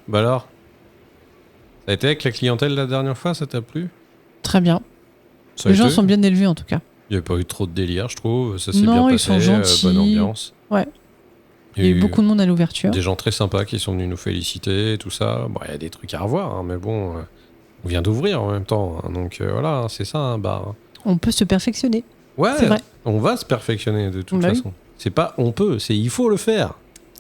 Bah alors, ça a été avec la clientèle la dernière fois, ça t'a plu? Très bien. Ça a Les gens été sont bien élevés en tout cas. Il n'y a pas eu trop de délire, je trouve. Ça s'est Non, bien ils passé. sont gentils. Bonne ambiance. Ouais. Il y a eu beaucoup de monde à l'ouverture. Des gens très sympas qui sont venus nous féliciter et tout ça. Bon, il y a des trucs à revoir, hein, mais bon, on vient d'ouvrir en même temps. Hein, donc voilà, hein, c'est ça. Hein, bah, On peut se perfectionner. ouais, C'est vrai. on va se perfectionner de toute Bah oui. façon. C'est pas on peut, c'est il faut le faire.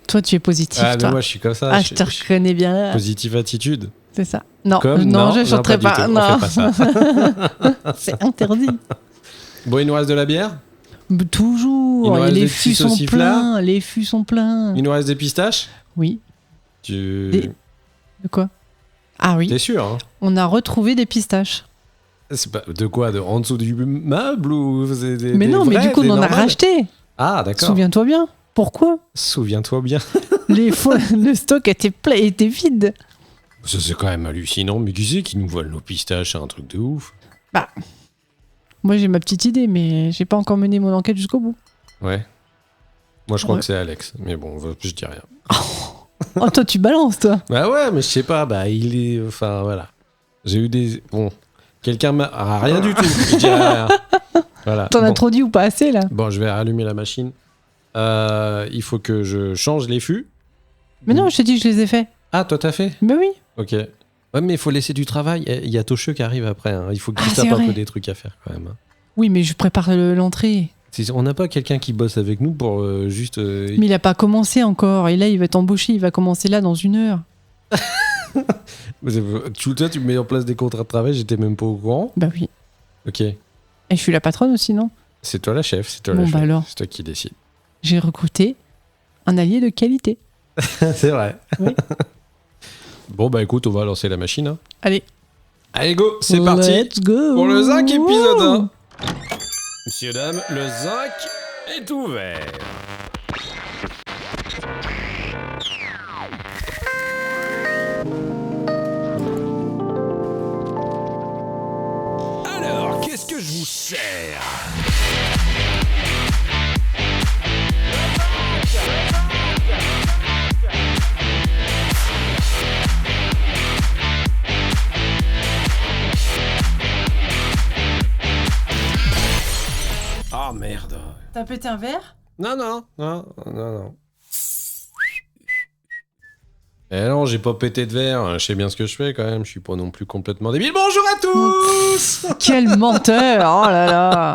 Toi, tu es positif, Ah, mais toi. moi, je suis comme ça. Ah, je te reconnais bien. Positive attitude. C'est ça. Non, Comme non, je ne chanterai pas. pas. Du tout, Non, on fait pas ça. c'est interdit. Bon, il nous reste de la bière. Toujours. Il nous reste Et les des fûts petits sont sauciflards. pleins. Les fûts sont pleins. Il nous reste des pistaches. Oui. Tu... De quoi? Ah oui. T'es sûr, hein? On a retrouvé des pistaches. C'est pas... De quoi? En dessous du meuble ou Mais non, mais du coup, on en a racheté. Ah, d'accord. Souviens-toi bien. Pourquoi? Souviens-toi bien. Le stock était vide. Ça, c'est quand même hallucinant. Mais qui c'est qui nous vole nos pistaches? C'est un truc de ouf. Bah, moi j'ai ma petite idée, mais j'ai pas encore mené mon enquête jusqu'au bout. Ouais. Moi, je crois Ouais. que c'est Alex. Mais bon, je dis rien. Oh, toi tu balances, toi. Bah ouais, mais je sais pas. Bah, il est... Enfin, voilà. J'ai eu des... Bon. Quelqu'un m'a... Ah, rien du tout. Je dirais rien. Voilà. T'en as Bon. trop dit ou pas assez là? Bon, je vais rallumer la machine. Il faut que je change les fûts. Mais non, je t'ai dit que je les ai faits. Ah, toi, t'as fait? Mais oui. Ok. Ouais, mais il faut laisser du travail. Il y a Tocheux qui arrive après. Hein. Il faut qu'il Ah, tape c'est un vrai. peu des trucs à faire quand même. Hein. Oui, mais je prépare l'entrée. On n'a pas quelqu'un qui bosse avec nous pour juste... Mais il a pas commencé encore. Et là, il va t'embaucher. Il va commencer là dans 1 heure. Toi, tu mets en place des contrats de travail, j'étais même pas au courant. Bah oui. Ok. Et je suis la patronne aussi, non? C'est toi la chef, c'est toi Bon, la bah chef. alors. C'est toi qui décide. J'ai recruté un allié de qualité. C'est vrai. Oui. Bon, bah écoute, on va lancer la machine. Hein. Allez. Allez, go, c'est parti Let's go. pour le zinc épisode 1. Messieurs, dames, le zinc est ouvert. Alors, qu'est-ce que je vous sers? Ah merde. T'as pété un verre? Non, non, non, non, non. Eh non, j'ai pas pété de verre, je sais bien ce que je fais quand même, je suis pas non plus complètement débile. Bonjour à tous. Quel menteur! Oh là là!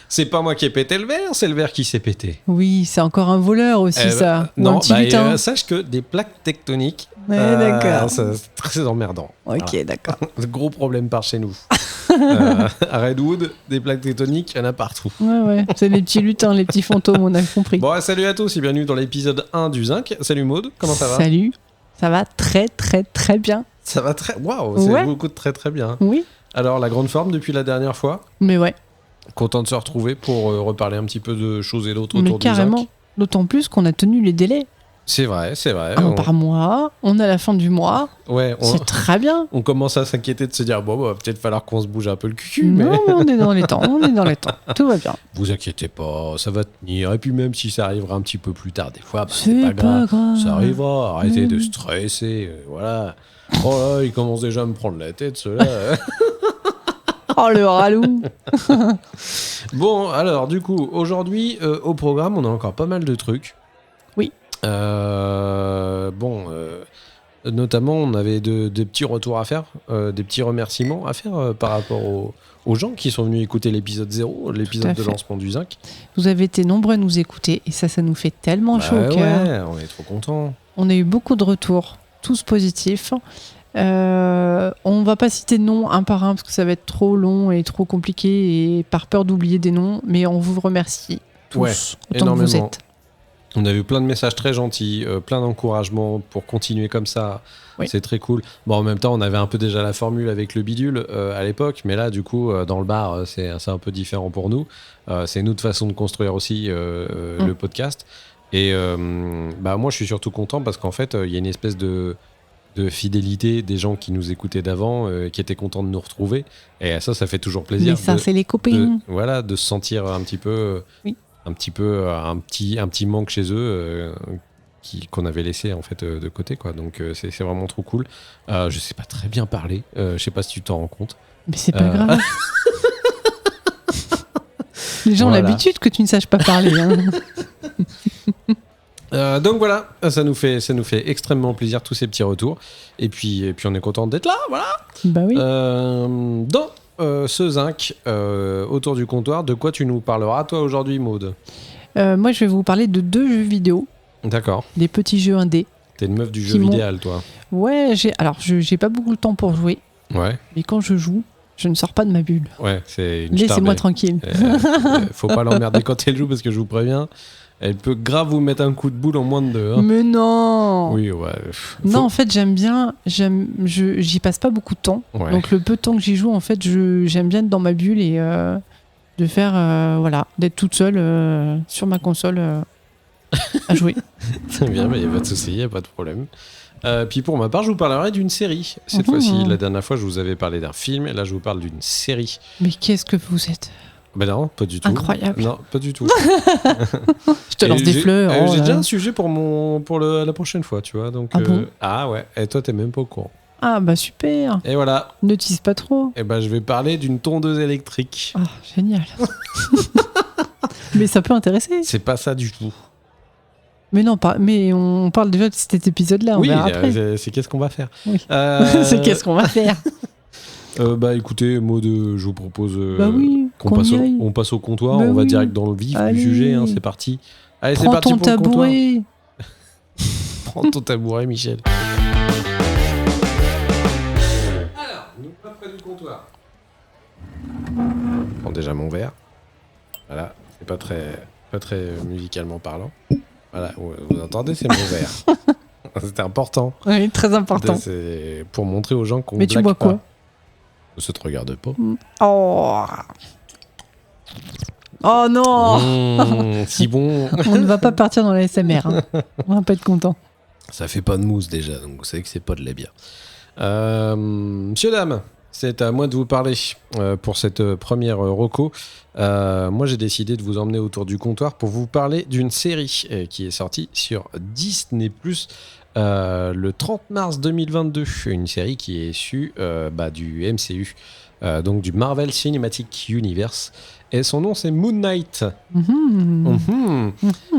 C'est pas moi qui ai pété le verre, c'est le verre qui s'est pété. Oui, c'est encore un voleur aussi, ça. Ou un Non, petit lutin. sache que des plaques tectoniques, Ouais, d'accord. c'est très emmerdant. Ok, Voilà. d'accord. Gros problème par chez nous. À Redwood, des plaques tectoniques, il y en a partout. Ouais, c'est les petits lutins, les petits fantômes, on a compris. Bon, salut à tous et bienvenue dans l'épisode 1 du Zinc. Salut Maud, comment ça va? Salut, ça va très très très bien. Ça va très... Waouh, c'est Ouais. beaucoup de très très bien. Oui, Alors, la grande forme depuis la dernière fois? mais ouais, Content de se retrouver pour reparler un petit peu de choses et d'autres mais autour du carrément. Zinc. D'autant plus qu'on a tenu les délais. C'est vrai, c'est vrai. Un par mois, on a la fin du mois, Ouais, c'est très bien. on commence à s'inquiéter de se dire, bon, va peut-être falloir qu'on se bouge un peu le cul, mais... Non, mais on est dans les temps, on est dans les temps. Tout va bien. Vous inquiétez pas, ça va tenir. Et puis même si ça arrivera un petit peu plus tard, des fois, bah, C'est c'est pas grave. grave. Ça arrivera, arrêtez de Mm. stresser, voilà. Oh là, il commence déjà à me prendre la tête, ceux-là. Oh le ralou. Bon, alors, du coup, aujourd'hui, au programme, on a encore pas mal de trucs. Oui. Notamment, on avait des petits retours à faire, des petits remerciements à faire par rapport aux gens qui sont venus écouter l'épisode 0, l'épisode de fait. lancement du Zinc. Vous avez été nombreux à nous écouter et ça nous fait tellement chaud au Bah cœur. ouais, on est trop contents. On a eu beaucoup de retours, tous positifs. On va pas citer de noms un par un parce que ça va être trop long et trop compliqué et par peur d'oublier des noms, mais on vous remercie tous Ouais, autant que vous énormément. êtes. On a eu plein de messages très gentils, plein d'encouragements pour continuer comme ça. Oui. C'est très cool. Bon, en même temps, on avait un peu déjà la formule avec le bidule à l'époque, mais là, du coup, dans le bar, c'est un peu différent pour nous. C'est une autre façon de construire aussi le podcast. Et moi, je suis surtout content parce qu'en fait, il y a une espèce de fidélité des gens qui nous écoutaient d'avant, qui étaient contents de nous retrouver. Et ça fait toujours plaisir. Mais ça, c'est les copains. De se sentir un petit peu... Oui. Un petit manque chez eux qu'on avait laissé en fait de côté, quoi. Donc c'est vraiment trop cool. Je sais pas très bien parler. Je sais pas si tu t'en rends compte. Mais c'est pas grave. Les gens ont l'habitude que tu ne saches pas parler. Donc voilà, ça nous fait extrêmement plaisir tous ces petits retours. Et puis on est content d'être là, voilà. Bah oui. Dans ce zinc autour du comptoir, de quoi tu nous parleras toi aujourd'hui, Maud? Moi, je vais vous parler de 2 jeux vidéo. D'accord. Des petits jeux indés. T'es une meuf du jeu vidéo, toi. Ouais, j'ai pas beaucoup de temps pour jouer. Ouais. Mais quand je joue, je ne sors pas de ma bulle. Ouais, c'est une Laissez-moi tranquille. Faut pas l'emmerder quand elle joue parce que je vous préviens, elle peut grave vous mettre un coup de boule en moins de 2. Hein. Mais non. Oui, ouais. Non, en fait, j'y passe pas beaucoup de temps. Ouais. Donc le peu de temps que j'y joue, en fait, j'aime bien être dans ma bulle et de faire, d'être toute seule sur ma console à jouer. Très bien, il n'y a pas de souci, il n'y a pas de problème. Puis pour ma part, je vous parlerai d'une série. Cette fois-ci, la dernière fois, je vous avais parlé d'un film, et là, je vous parle d'une série. Mais qu'est-ce que vous êtes? Ben non, pas du tout. Incroyable. Non, pas du tout. Je te lance des fleurs. J'ai déjà un sujet pour la prochaine fois, tu vois. Donc, bon ouais, et toi, t'es même pas au courant. Ah bah super. Et voilà. Ne tease pas trop. Et ben, je vais parler d'une tondeuse électrique. Ah, génial. Mais ça peut intéresser. C'est pas ça du tout. Mais non, mais on parle déjà de cet épisode-là. Oui, on verra après. C'est qu'est-ce qu'on va faire. Oui. C'est qu'est-ce qu'on va faire. Bah écoutez, Maud, je vous propose qu'on passe au comptoir. Bah on va oui. direct dans le vif du sujet. Hein, c'est parti. Allez, Prends c'est parti ton pour le comptoir. tabouret. Prends ton tabouret, Michel. Alors, nous sommes près du comptoir. Je prends déjà mon verre. Voilà, c'est pas très musicalement parlant. Voilà, vous entendez, c'est mon verre. C'était important. Oui, très important. C'est pour montrer aux gens qu'on Mais blague tu bois pas. quoi? Ça te regarde pas. Oh. Oh non. Si bon. On ne va pas partir dans la SMR. Hein. On va pas être content. Ça fait pas de mousse déjà, donc vous savez que c'est pas de la bière. Monsieur, dame, c'est à moi de vous parler pour cette première reco. Moi, j'ai décidé de vous emmener autour du comptoir pour vous parler d'une série qui est sortie sur Disney+, le 30 mars 2022. Une série qui est issue du MCU, donc du Marvel Cinematic Universe. Et son nom, c'est Moon Knight.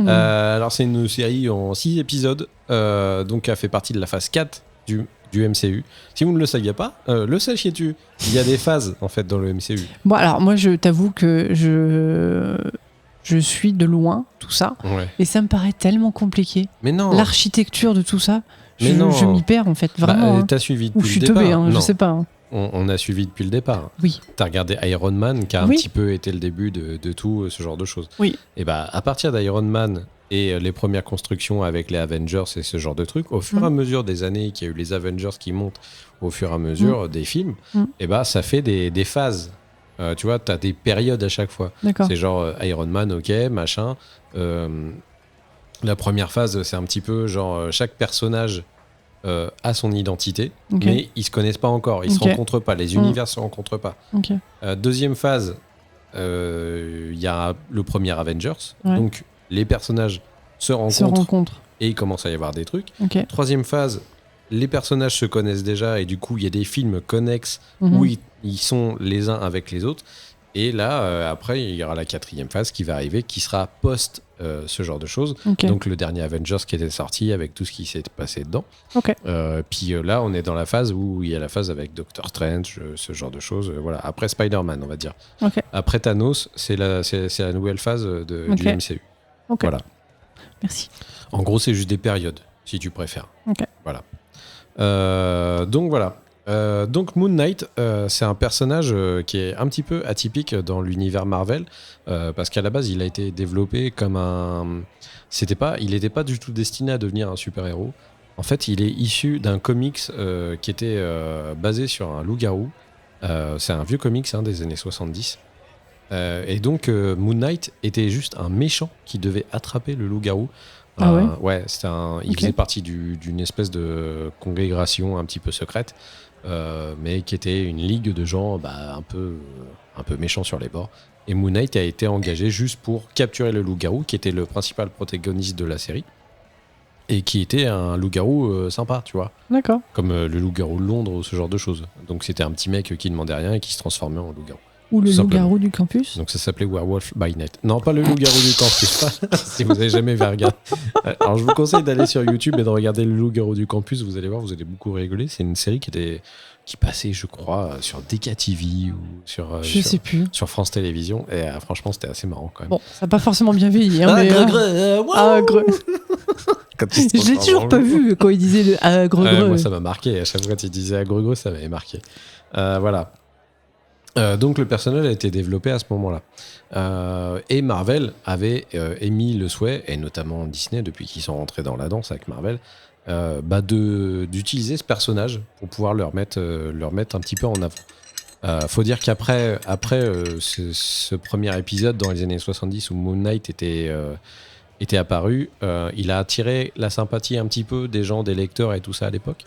Alors, c'est une série en 6 épisodes, donc elle fait partie de la phase 4 du MCU. Si vous ne le saviez pas, le sachiez-tu? Il y a des phases, en fait, dans le MCU. Bon, alors, moi, je t'avoue que je suis de loin tout ça. Ouais. Et ça me paraît tellement compliqué. Mais non. L'architecture de tout ça, Mais non. je m'y perds, en fait, vraiment. T'as suivi Ou depuis je suis le départ. teubé, hein, je Non. sais pas. Hein. On a suivi depuis le départ. Oui. T'as regardé Iron Man, qui a un Oui. petit peu été le début de tout ce genre de choses. Oui. Et à partir d'Iron Man et les premières constructions avec les Avengers et ce genre de trucs, au fur et à mesure des années qu'il y a eu les Avengers qui montent au fur et à mesure des films, ça fait des phases. Tu vois, t'as des périodes à chaque fois. D'accord. C'est genre Iron Man, ok, machin. La première phase, c'est un petit peu genre chaque personnage a son identité, Ok. mais ils se connaissent pas encore, ils se Ok. rencontrent pas, les univers se rencontrent pas. Ok. Deuxième phase, il y a le premier Avengers, Ouais. donc les personnages se Se rencontrent rencontrent. et il commence à y avoir des trucs. Ok. Troisième phase, les personnages se connaissent déjà et du coup il y a des films connexes Mhm. où ils sont les uns avec les autres. Et là, après, il y aura la quatrième phase qui va arriver, qui sera post ce genre de choses. Ok. Donc le dernier Avengers qui était sorti avec tout ce qui s'est passé dedans. Ok. Puis là, on est dans la phase où il y a la phase avec Doctor Strange, ce genre de choses. Voilà. Après Spider-Man, on va dire. Ok. Après Thanos, c'est la nouvelle phase Ok. du MCU. Ok. Voilà. Merci. En gros, c'est juste des périodes, si tu préfères. Ok. Voilà. Donc voilà. Donc Moon Knight, c'est un personnage qui est un petit peu atypique dans l'univers Marvel, parce qu'à la base, il a été développé comme il n'était pas du tout destiné à devenir un super-héros. En fait, il est issu d'un comics qui était basé sur un loup-garou. C'est un vieux comics des années 70. Et donc, Moon Knight était juste un méchant qui devait attraper le loup-garou. Ah ouais. Ouais, il Ok. faisait partie d'une espèce de congrégation un petit peu secrète, mais qui était une ligue de gens un peu méchants sur les bords. Et Moon Knight a été engagé juste pour capturer le loup-garou, qui était le principal protagoniste de la série. et qui était un loup-garou sympa, tu vois. D'accord. Comme le loup-garou de Londres ou ce genre de choses. Donc c'était un petit mec qui demandait rien et qui se transformait en loup-garou. Ou le Tout simplement. loup-garou du campus. Donc ça s'appelait Werewolf by Night. Non, pas le loup-garou du campus. Si vous avez jamais vu regarder. Alors je vous conseille d'aller sur YouTube et de regarder le loup-garou du campus. Vous allez voir, vous allez beaucoup rigoler. C'est une série qui passait, je crois, sur DKTV ou Je sais plus. sur France Télévisions. Et franchement, c'était assez marrant quand même. Bon, ça n'a pas forcément bien vieilli. Hein, mais, Greu. Quand il se Je l'ai transforme toujours en pas loup. vu quand il disait le greu. Moi, ça m'a marqué. À chaque fois qu'il disait agreux, ça m'avait marqué. Voilà. Donc le personnage a été développé à ce moment-là. Et Marvel avait émis le souhait, et notamment Disney, depuis qu'ils sont rentrés dans la danse avec Marvel, d'utiliser ce personnage pour pouvoir leur mettre un petit peu en avant. Faut dire qu'après ce premier épisode dans les années 70 où Moon Knight était apparu, il a attiré la sympathie un petit peu des gens, des lecteurs et tout ça à l'époque.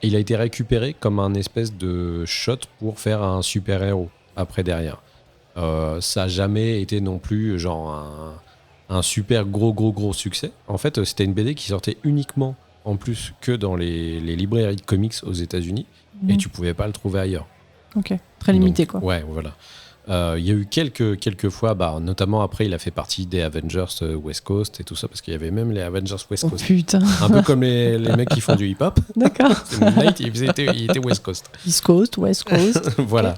Et il a été récupéré comme un espèce de shot pour faire un super-héros après derrière. Ça n'a jamais été non plus genre un super gros succès. En fait, c'était une BD qui sortait uniquement en plus que dans les librairies de comics aux États-Unis et tu pouvais pas le trouver ailleurs. Ok, très limité Donc, quoi. Ouais, voilà. Il y a eu quelques fois, notamment après, il a fait partie des Avengers West Coast et tout ça, parce qu'il y avait même les Avengers West Oh Coast. putain. Un peu comme les mecs qui font du hip-hop. D'accord. Moon Knight, il était West Coast. East Coast, West Coast. Voilà.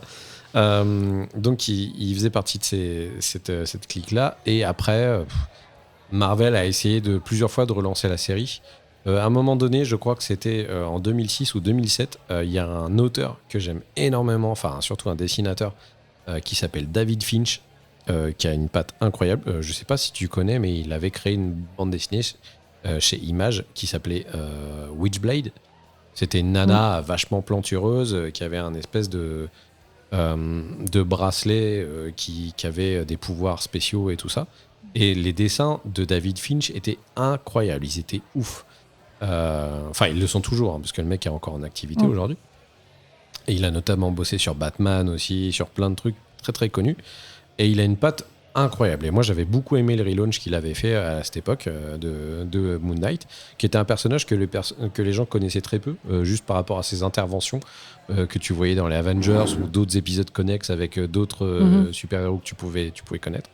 Donc, il faisait partie de cette clique-là. Et après, Marvel a essayé plusieurs fois de relancer la série. À un moment donné, je crois que c'était en 2006 ou 2007, il y a un auteur que j'aime énormément, enfin surtout un dessinateur, qui s'appelle David Finch, qui a une patte incroyable. Je ne sais pas si tu connais, mais il avait créé une bande dessinée chez Image qui s'appelait Witchblade. C'était une nana vachement plantureuse qui avait un espèce de bracelet qui avait des pouvoirs spéciaux et tout ça. Et les dessins de David Finch étaient incroyables, ils étaient ouf. Enfin, ils le sont toujours, hein, parce que le mec est encore en activité aujourd'hui. Et il a notamment bossé sur Batman aussi, sur plein de trucs très très connus. Et il a une patte incroyable. Et moi, j'avais beaucoup aimé le relaunch qu'il avait fait à cette époque de Moon Knight, qui était un personnage que les gens connaissaient très peu, juste par rapport à ses interventions que tu voyais dans les Avengers ou d'autres épisodes connexes avec d'autres super-héros que tu pouvais connaître.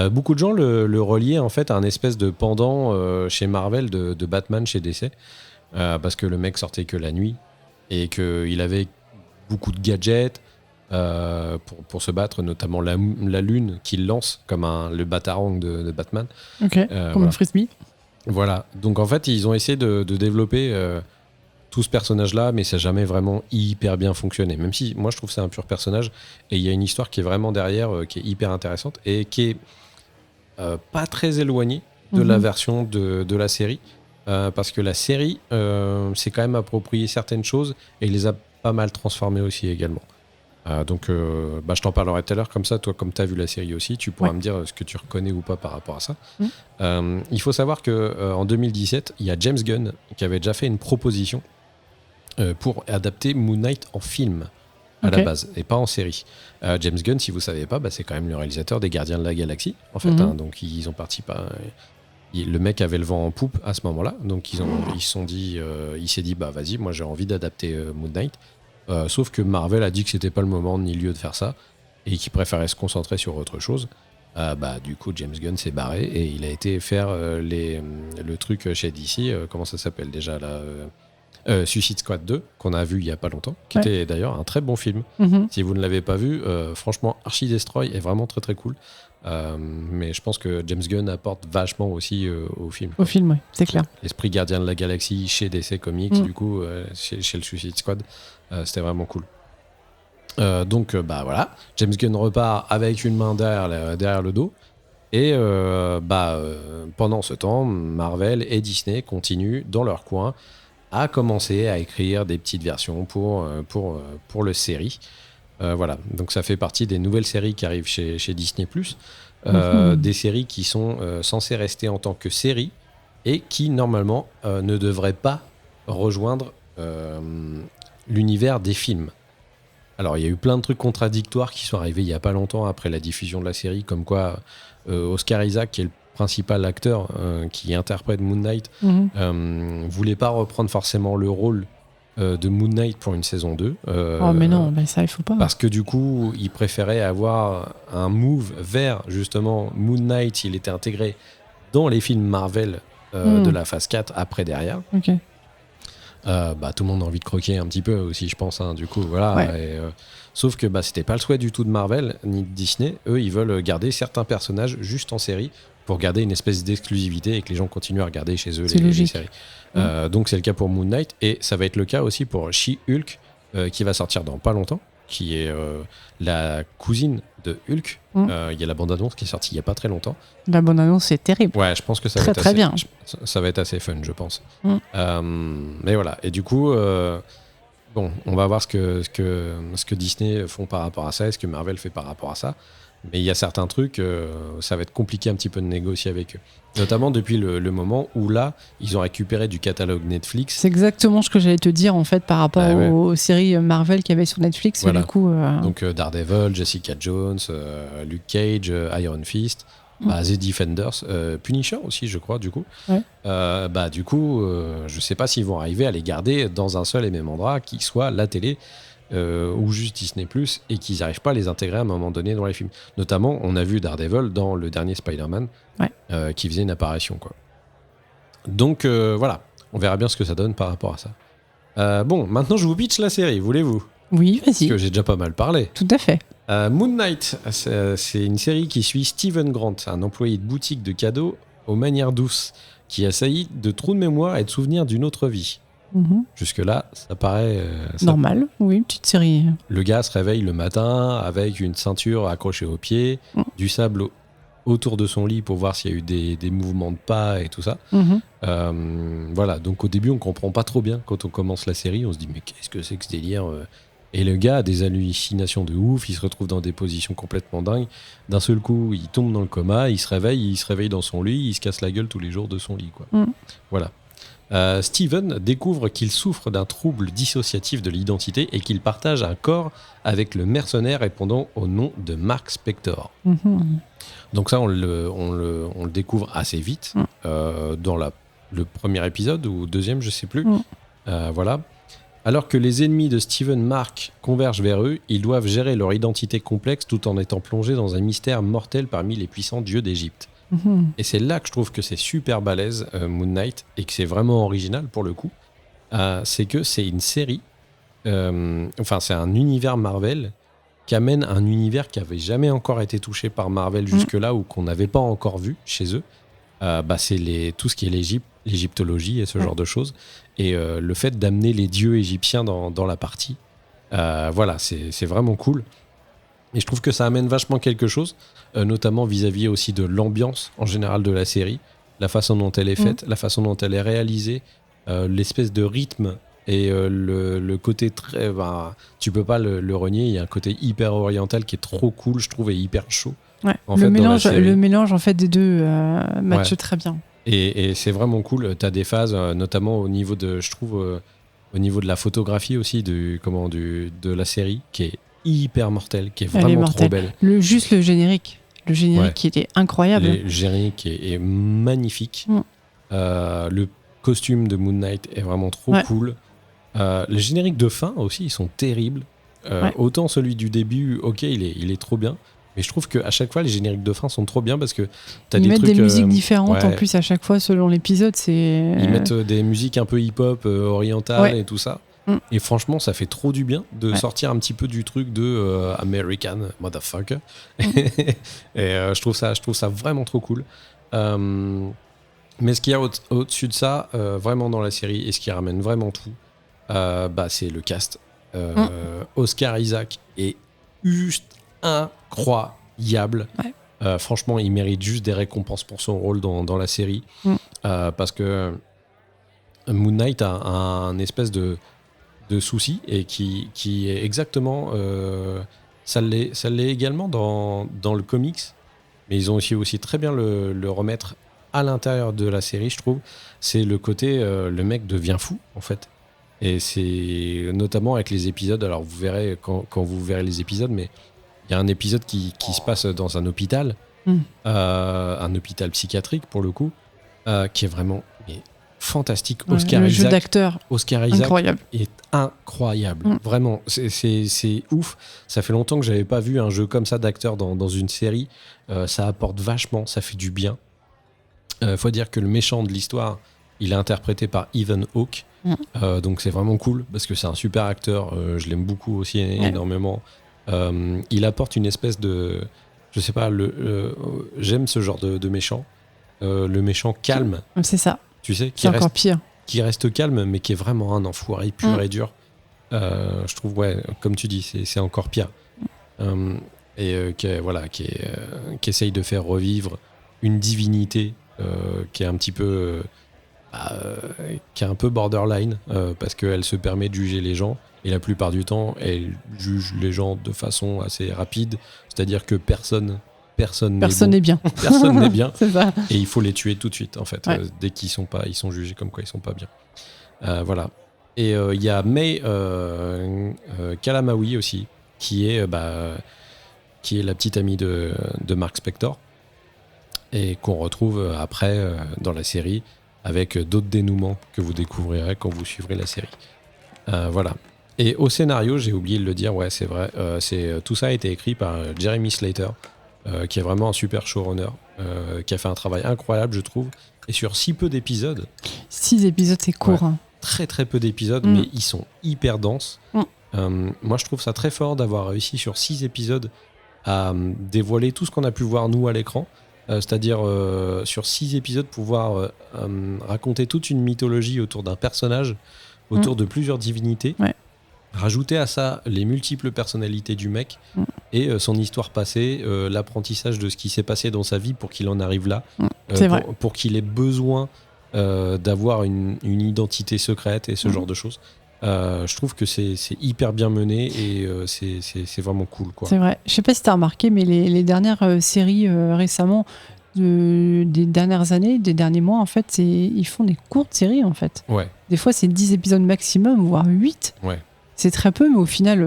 Beaucoup de gens le reliaient en fait à un espèce de pendant chez Marvel de Batman chez DC, parce que le mec sortait que la nuit et qu'il avait beaucoup de gadgets pour se battre, notamment la lune qu'il lance comme le batarang de Batman. Ok, comme le frisbee. Voilà, donc en fait ils ont essayé de développer tout ce personnage-là, mais ça n'a jamais vraiment hyper bien fonctionné. Même si moi je trouve que c'est un pur personnage et il y a une histoire qui est vraiment derrière, qui est hyper intéressante et qui est pas très éloignée de la version de la série, parce que la série s'est quand même approprié certaines choses et les a pas mal transformées aussi également. Donc je t'en parlerai tout à l'heure, comme ça, toi, comme tu as vu la série aussi, tu pourras me dire ce que tu reconnais ou pas par rapport à ça. Il faut savoir qu'en 2017, il y a James Gunn qui avait déjà fait une proposition pour adapter Moon Knight en film à la base, et pas en série. James Gunn, si vous ne savez pas, c'est quand même le réalisateur des Gardiens de la Galaxie, en fait. Donc ils ont participé le mec avait le vent en poupe à ce moment-là, donc il s'est dit, vas-y, moi j'ai envie d'adapter Moon Knight. Sauf que Marvel a dit que c'était pas le moment ni lieu de faire ça et qu'il préférait se concentrer sur autre chose. Du coup, James Gunn s'est barré et il a été faire le truc chez DC. Comment ça s'appelle déjà là Suicide Squad 2, qu'on a vu il y a pas longtemps, qui était d'ailleurs un très bon film. Si vous ne l'avez pas vu, franchement, Archie Destroy est vraiment très très cool. Mais je pense que James Gunn apporte vachement aussi au film. Au film, oui, c'est clair. L'esprit gardien de la galaxie chez DC Comics, du coup, chez le Suicide Squad, c'était vraiment cool. Donc, voilà, James Gunn repart avec une main derrière le dos. Et pendant ce temps, Marvel et Disney continuent dans leur coin à commencer à écrire des petites versions pour le série. Voilà, donc ça fait partie des nouvelles séries qui arrivent chez Disney+. Des séries qui sont censées rester en tant que séries et qui, normalement, ne devraient pas rejoindre l'univers des films. Alors, il y a eu plein de trucs contradictoires qui sont arrivés il n'y a pas longtemps après la diffusion de la série, comme quoi Oscar Isaac, qui est le principal acteur qui interprète Moon Knight voulait pas reprendre forcément le rôle de Moon Knight pour une saison 2. Oh mais non, mais ça il faut pas. Parce que du coup, il préférait avoir un move vers justement Moon Knight. Il était intégré dans les films Marvel de la phase 4 après derrière. Ok. Tout le monde a envie de croquer un petit peu aussi, je pense. Du coup, voilà. Ouais. Et, sauf que c'était pas le souhait du tout de Marvel ni de Disney. Eux, ils veulent garder certains personnages juste en série pour garder une espèce d'exclusivité et que les gens continuent à regarder chez eux les séries. Donc c'est le cas pour Moon Knight et ça va être le cas aussi pour She-Hulk qui va sortir dans pas longtemps, qui est la cousine de Hulk. Il y a la bande-annonce qui est sortie il y a pas très longtemps. La bande-annonce c'est terrible. Ouais, je pense que ça Très, va être très assez, bien. Ça va être assez fun, je pense. Mais voilà, et du coup, on va voir ce que Disney font par rapport à ça, et ce que Marvel fait par rapport à ça. Mais il y a certains trucs, ça va être compliqué un petit peu de négocier avec eux. Notamment depuis le moment où là, ils ont récupéré du catalogue Netflix. C'est exactement ce que j'allais te dire en fait par rapport aux séries Marvel qu'il y avait sur Netflix. Voilà. Et du coup, Donc Daredevil, Jessica Jones, Luke Cage, Iron Fist, The Defenders, Punisher aussi, je crois, du coup. Ouais. Du coup, je sais pas s'ils vont arriver à les garder dans un seul et même endroit, qui soit la télé. Ou juste Disney+, et qu'ils n'arrivent pas à les intégrer à un moment donné dans les films. Notamment, on a vu Daredevil dans le dernier Spider-Man, qui faisait une apparition, quoi. Donc voilà, on verra bien ce que ça donne par rapport à ça. Maintenant je vous pitch la série, voulez-vous ? Oui, vas-y. Parce que j'ai déjà pas mal parlé. Tout à fait. Moon Knight, c'est une série qui suit Steven Grant, un employé de boutique de cadeaux aux manières douces, qui assaillit de trous de mémoire et de souvenirs d'une autre vie. Jusque-là, ça paraît... normal, oui, une petite série. Le gars se réveille le matin avec une ceinture accrochée au pied, du sable autour de son lit pour voir s'il y a eu des mouvements de pas et tout ça. Voilà, donc au début, on comprend pas trop bien quand on commence la série. On se dit, mais qu'est-ce que c'est que ce délire ? Et le gars a des hallucinations de ouf, il se retrouve dans des positions complètement dingues. D'un seul coup, il tombe dans le coma, il se réveille dans son lit, il se casse la gueule tous les jours de son lit, quoi. Voilà. Steven découvre qu'il souffre d'un trouble dissociatif de l'identité et qu'il partage un corps avec le mercenaire répondant au nom de Mark Spector. Donc ça, on le découvre assez vite dans le premier épisode ou deuxième, je sais plus. Voilà. Alors que les ennemis de Steven Mark convergent vers eux, ils doivent gérer leur identité complexe tout en étant plongés dans un mystère mortel parmi les puissants dieux d'Égypte. Et c'est là que je trouve que c'est super balèze, Moon Knight, et que c'est vraiment original pour le coup. C'est que c'est une série, c'est un univers Marvel qui amène un univers qui avait jamais encore été touché par Marvel jusque-là ou qu'on n'avait pas encore vu chez eux. C'est tout ce qui est l'égyptologie et ce genre de choses. Et le fait d'amener les dieux égyptiens dans la partie, voilà, c'est vraiment cool. Et je trouve que ça amène vachement quelque chose, notamment vis-à-vis aussi de l'ambiance en général de la série, la façon dont elle est faite, la façon dont elle est réalisée, l'espèce de rythme et le côté très... tu peux pas le renier, il y a un côté hyper oriental qui est trop cool, je trouve, et hyper chaud. Ouais. Le mélange en fait des deux match très bien. Et c'est vraiment cool, tu as des phases, notamment au niveau de, je trouve, au niveau de la photographie aussi, de la série, qui est hyper mortelle, qui est vraiment trop belle. Juste le générique. Le générique qui était incroyable. Le générique est magnifique. Le costume de Moon Knight est vraiment trop cool. Les génériques de fin aussi, ils sont terribles. Autant celui du début, ok, il est trop bien. Mais je trouve qu'à chaque fois, les génériques de fin sont trop bien parce que ils mettent des musiques différentes en plus à chaque fois selon l'épisode. Ils mettent des musiques un peu hip-hop orientales et tout ça. Et franchement, ça fait trop du bien de sortir un petit peu du truc de American motherfucker. Et je trouve ça vraiment trop cool. Mais ce qu'il y a au-dessus de ça, vraiment dans la série, et ce qui ramène vraiment tout, c'est le cast. Oscar Isaac est juste incroyable. Franchement, il mérite juste des récompenses pour son rôle dans la série. Parce que Moon Knight a un espèce de souci et qui est exactement ça l'est également dans le comics, mais ils ont aussi très bien le remettre à l'intérieur de la série, je trouve. C'est le côté le mec devient fou en fait, et c'est notamment avec les épisodes, alors vous verrez quand vous verrez les épisodes, mais il y a un épisode qui se passe dans un hôpital un hôpital psychiatrique pour le coup, qui est vraiment fantastique. Ouais, Oscar le Isaac, jeu d'acteur, Oscar Isaac incroyable. est incroyable. Vraiment, c'est ouf. Ça fait longtemps que j'avais pas vu un jeu comme ça d'acteur dans une série. Ça apporte vachement, ça fait du bien. Faut dire que le méchant de l'histoire, il est interprété par Ethan Hawke. Donc c'est vraiment cool parce que c'est un super acteur. Je l'aime beaucoup aussi énormément. Il apporte une espèce de... Je sais pas, j'aime ce genre de méchant. Le méchant calme. C'est ça. Tu sais, C'est encore pire. Qui reste calme, mais qui est vraiment un enfoiré pur et dur. Je trouve, comme tu dis, c'est encore pire. Qui essaye de faire revivre une divinité qui est un petit peu... qui est un peu borderline, parce qu'elle se permet de juger les gens, et la plupart du temps, elle juge les gens de façon assez rapide, c'est-à-dire que personne n'est bien. Personne n'est bien. C'est ça. Et il faut les tuer tout de suite, en fait. Ouais. Dès qu'ils sont pas, ils sont jugés comme quoi ils sont pas bien. Voilà. Et il y a May Kalamaui aussi, qui est la petite amie de Mark Spector, et qu'on retrouve après dans la série, avec d'autres dénouements que vous découvrirez quand vous suivrez la série. Voilà. Et au scénario, j'ai oublié de le dire, c'est vrai, tout ça a été écrit par Jeremy Slater, qui est vraiment un super showrunner, qui a fait un travail incroyable, je trouve. Et sur si peu d'épisodes... 6 épisodes, c'est court. Hein. Très très peu d'épisodes, mais ils sont hyper denses. Moi, je trouve ça très fort d'avoir réussi sur 6 épisodes à dévoiler tout ce qu'on a pu voir, nous, à l'écran. C'est-à-dire, sur 6 épisodes, pouvoir raconter toute une mythologie autour d'un personnage, autour de plusieurs divinités. Ouais. Rajouter à ça les multiples personnalités du mec et son histoire passée, l'apprentissage de ce qui s'est passé dans sa vie pour qu'il en arrive là, pour qu'il ait besoin d'avoir une identité secrète et ce genre de choses. Je trouve que c'est hyper bien mené et c'est vraiment cool, quoi. C'est vrai. Je sais pas si tu as remarqué, mais les dernières séries récemment, des dernières années, des derniers mois, en fait, ils font des courtes séries, en fait. Ouais. Des fois, c'est 10 épisodes maximum, voire 8. Ouais. C'est très peu, mais au final,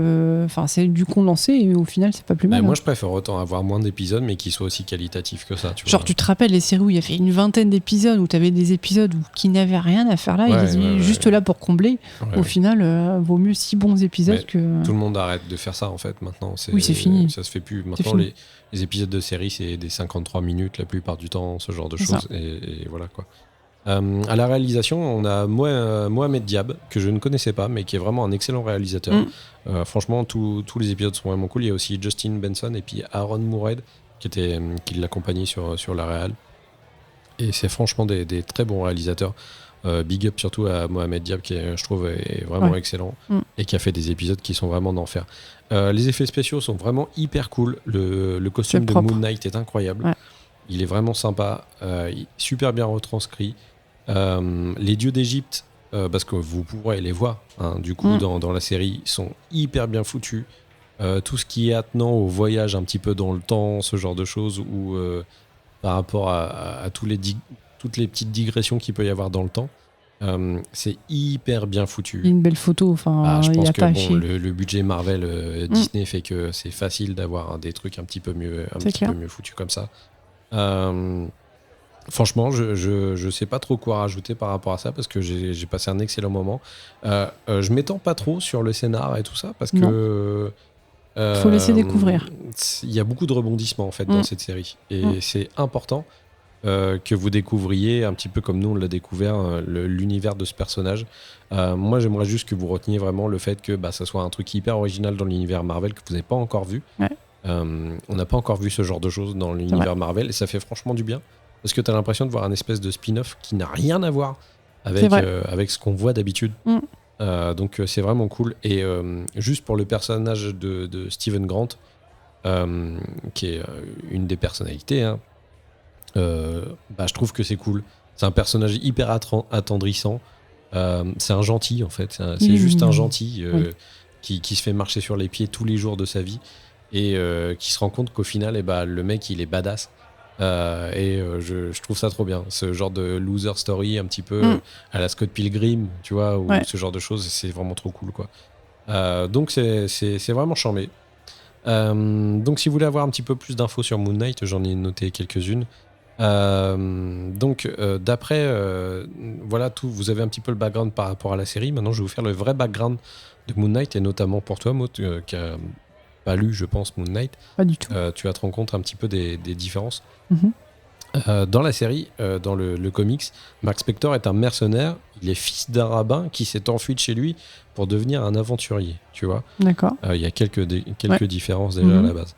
c'est du condensé et au final, c'est pas plus mal. Moi, je préfère autant avoir moins d'épisodes, mais qui soient aussi qualitatifs que ça. Genre, tu te rappelles les séries où il y avait une vingtaine d'épisodes, où tu avais des épisodes qui n'avaient rien à faire là, juste là pour combler. Au final, vaut mieux 6 bons épisodes que... Tout le monde arrête de faire ça, en fait, maintenant. Oui, c'est fini. Ça se fait plus. Maintenant, les épisodes de série, c'est des 53 minutes la plupart du temps, ce genre de choses. Et voilà, quoi. À la réalisation, on a Mohamed Diab, que je ne connaissais pas, mais qui est vraiment un excellent réalisateur. Franchement, tous les épisodes sont vraiment cool. Il y a aussi Justin Benson et puis Aaron Moured qui l'accompagnait sur la réal. Et c'est franchement des très bons réalisateurs. Big up surtout à Mohamed Diab, qui je trouve est vraiment excellent et qui a fait des épisodes qui sont vraiment d'enfer. Les effets spéciaux sont vraiment hyper cool. Le costume de Moon Knight est incroyable. Ouais. Il est vraiment sympa, super bien retranscrit. Les dieux d'Égypte, parce que vous pourrez les voir, du coup, dans la série, sont hyper bien foutus. Tout ce qui est attenant au voyage un petit peu dans le temps, ce genre de choses, ou par rapport à toutes les petites digressions qu'il peut y avoir dans le temps, c'est hyper bien foutu. Il y a une belle photo, je pense y a que pas le budget Marvel Disney fait que c'est facile d'avoir des trucs un petit peu mieux foutus comme ça. Franchement, je sais pas trop quoi rajouter par rapport à ça parce que j'ai passé un excellent moment. Je m'étends pas trop sur le scénar et tout ça parce que faut laisser découvrir. Il y a beaucoup de rebondissements en fait dans cette série et c'est important que vous découvriez un petit peu comme nous on l'a découvert l'univers de ce personnage. Moi, j'aimerais juste que vous reteniez vraiment le fait que ça soit un truc hyper original dans l'univers Marvel que vous n'avez pas encore vu. Ouais. On n'a pas encore vu ce genre de choses dans l'univers Marvel et ça fait franchement du bien. Parce que tu as l'impression de voir un espèce de spin-off qui n'a rien à voir avec ce qu'on voit d'habitude. Donc c'est vraiment cool. Et juste pour le personnage de Steven Grant, qui est une des personnalités, je trouve que c'est cool. C'est un personnage hyper attendrissant. C'est un gentil en fait. C'est juste un gentil qui se fait marcher sur les pieds tous les jours de sa vie et qui se rend compte qu'au final, le mec il est badass. Je trouve ça trop bien, ce genre de loser story un petit peu à la Scott Pilgrim, tu vois, ou ce genre de choses, c'est vraiment trop cool, quoi. Donc c'est vraiment charmé. Donc, si vous voulez avoir un petit peu plus d'infos sur Moon Knight, j'en ai noté quelques-unes. D'après, voilà tout, vous avez un petit peu le background par rapport à la série. Maintenant, je vais vous faire le vrai background de Moon Knight, et notamment pour toi, Maud, qui a pas lu, je pense, Moon Knight. Pas du tout. Tu vas te rendre compte un petit peu des différences. Mhm. Dans la série, dans le comics, Mark Spector est un mercenaire. Il est fils d'un rabbin qui s'est enfui de chez lui pour devenir un aventurier. Tu vois, D'accord. il y a quelques Ouais. différences déjà à la base.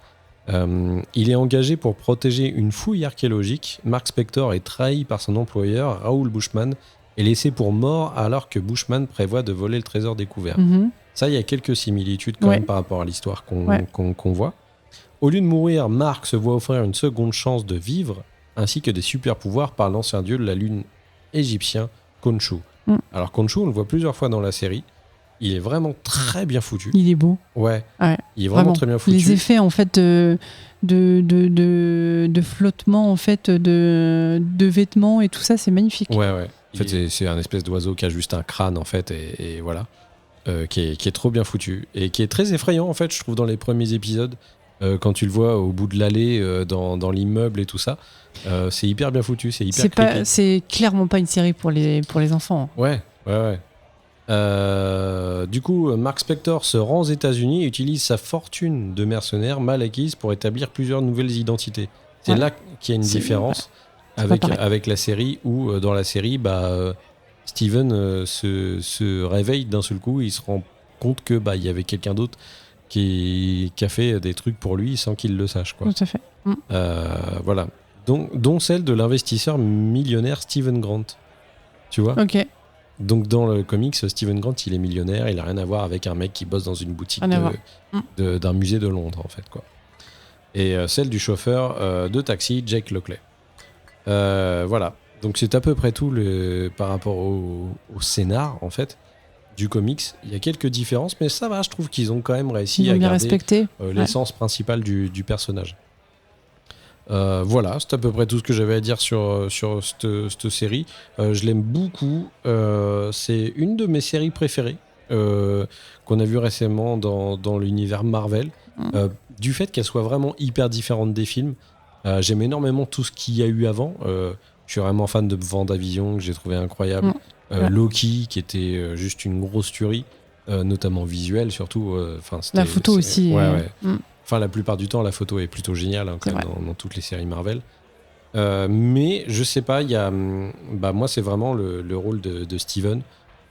Il est engagé pour protéger une fouille archéologique. Mark Spector est trahi par son employeur, Raoul Bushman, et laissé pour mort alors que Bushman prévoit de voler le trésor découvert. Mhm. Ça, il y a quelques similitudes quand Ouais. même par rapport à l'histoire qu'on Ouais. qu'on voit. Au lieu de mourir, Mark se voit offrir une seconde chance de vivre, ainsi que des super pouvoirs par l'ancien dieu de la lune égyptien, Khonshu. Mm. Alors Khonshu, on le voit plusieurs fois dans la série. Il est vraiment très bien foutu. Il est beau. Ouais. Ouais. Il est vraiment très bien foutu. Les effets en fait de flottement en fait de vêtements et tout ça, c'est magnifique. Ouais. En fait, c'est un espèce d'oiseau qui a juste un crâne en fait, et voilà, qui est trop bien foutu et qui est très effrayant en fait, je trouve, dans les premiers épisodes. Quand tu le vois au bout de l'allée, dans l'immeuble et tout ça, c'est hyper bien foutu, c'est hyper creepy. C'est clairement pas une série pour les enfants. Ouais. Du coup, Mark Spector se rend aux États-Unis et utilise sa fortune de mercenaire mal acquise pour établir plusieurs nouvelles identités. C'est Ouais. là qu'il y a une différence avec la série, où dans la série, Steven se réveille d'un seul coup, il se rend compte que il y avait quelqu'un d'autre qui a fait des trucs pour lui sans qu'il le sache, quoi. Tout à fait. Voilà. Dont celle de l'investisseur millionnaire Steven Grant. Tu vois ? Ok. Donc dans le comics, Steven Grant, il est millionnaire, il a rien à voir avec un mec qui bosse dans une boutique d'un musée de Londres, en fait, quoi. Et celle du chauffeur de taxi, Jake Lockley. Voilà. Donc c'est à peu près tout par rapport au scénar, en fait, du comics. Il y a quelques différences, mais ça va, je trouve qu'ils ont quand même réussi à garder l'essence principale du personnage. Voilà, c'est à peu près tout ce que j'avais à dire sur cette série. Je l'aime beaucoup. C'est une de mes séries préférées qu'on a vu récemment dans l'univers Marvel. Du fait qu'elle soit vraiment hyper différente des films. J'aime énormément tout ce qu'il y a eu avant. Je suis vraiment fan de WandaVision, que j'ai trouvé incroyable. Loki, qui était juste une grosse tuerie, notamment visuelle surtout. La photo aussi. Ouais. Enfin, la plupart du temps, la photo est plutôt géniale, quand même, dans toutes les séries Marvel. Mais je sais pas, il y a, moi, c'est vraiment le rôle de Steven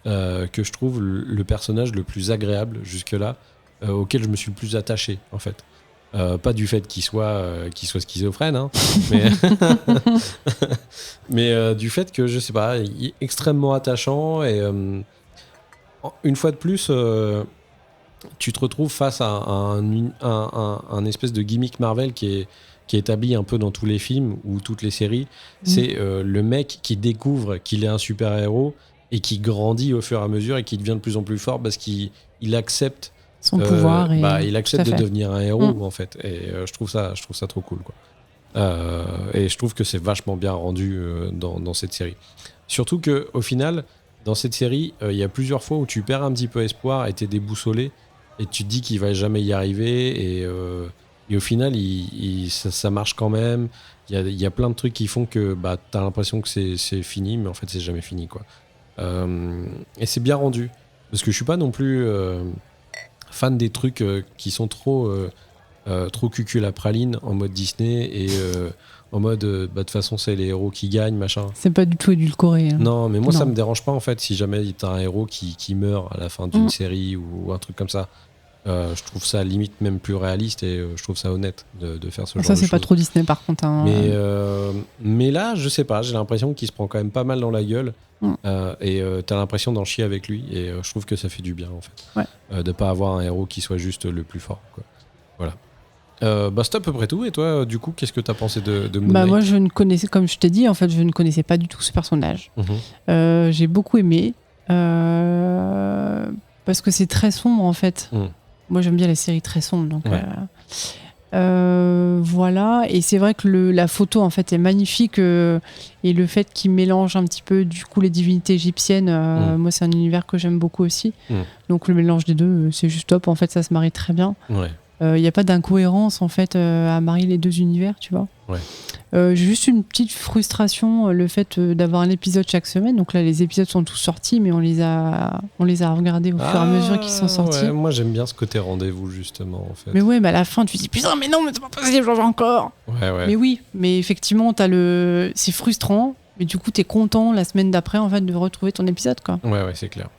que je trouve le personnage le plus agréable jusque-là, auquel je me suis le plus attaché, en fait. Pas du fait qu'il soit schizophrène, hein, mais du fait que, je sais pas, il est extrêmement attachant, et une fois de plus, tu te retrouves face à un espèce de gimmick Marvel qui est établi un peu dans tous les films ou toutes les séries. C'est le mec qui découvre qu'il est un super-héros et qui grandit au fur et à mesure et qui devient de plus en plus fort parce qu'il accepte son pouvoir. Il accepte de devenir un héros, en fait. Et je trouve ça trop cool, quoi. Et je trouve que c'est vachement bien rendu dans cette série. Surtout qu'au final, dans cette série, il y a plusieurs fois où tu perds un petit peu espoir et t'es déboussolé et tu te dis qu'il va jamais y arriver, et au final ça marche quand même. Il y a plein de trucs qui font que t'as l'impression que c'est fini, mais en fait c'est jamais fini, quoi. Et c'est bien rendu, parce que je suis pas non plus fan des trucs qui sont trop cucul à praline en mode Disney, et en mode de toute façon c'est les héros qui gagnent, machin. C'est pas du tout édulcoré. Non, mais moi ça me dérange pas, en fait, si jamais t'as un héros qui meurt à la fin d'une série ou un truc comme ça. Je trouve ça limite même plus réaliste, et je trouve ça honnête de faire ce genre de choses. Ça, c'est pas trop Disney, par contre. Hein. Mais là, je sais pas, j'ai l'impression qu'il se prend quand même pas mal dans la gueule, et t'as l'impression d'en chier avec lui, et je trouve que ça fait du bien, en fait. De pas avoir un héros qui soit juste le plus fort, quoi. Voilà. C'est à peu près tout. Et toi, du coup, qu'est-ce que t'as pensé de Moon Knight ? Moi, je ne connaissais, comme je t'ai dit, en fait, je ne connaissais pas du tout ce personnage. J'ai beaucoup aimé parce que c'est très sombre, en fait. Moi, j'aime bien les séries très sombres, donc voilà. Et c'est vrai que la photo, en fait, est magnifique, et le fait qu'il mélange un petit peu, du coup, les divinités égyptiennes, moi, c'est un univers que j'aime beaucoup aussi. Donc le mélange des deux, c'est juste top. En fait, ça se marie très bien. Il n'y a pas d'incohérence en fait à marier les deux univers, tu vois. Ouais. J'ai juste une petite frustration, le fait d'avoir un épisode chaque semaine. Donc là, les épisodes sont tous sortis, mais on les a regardés au fur et à mesure qu'ils sont sortis. Ouais, moi, j'aime bien ce côté rendez-vous, justement, en fait. Mais ouais, mais à la fin, tu te dis putain, mais non, mais c'est pas possible, j'en veux encore. Ouais. Mais oui, mais effectivement, c'est frustrant, mais du coup, t'es content la semaine d'après en fait de retrouver ton épisode, quoi. Ouais, c'est clair.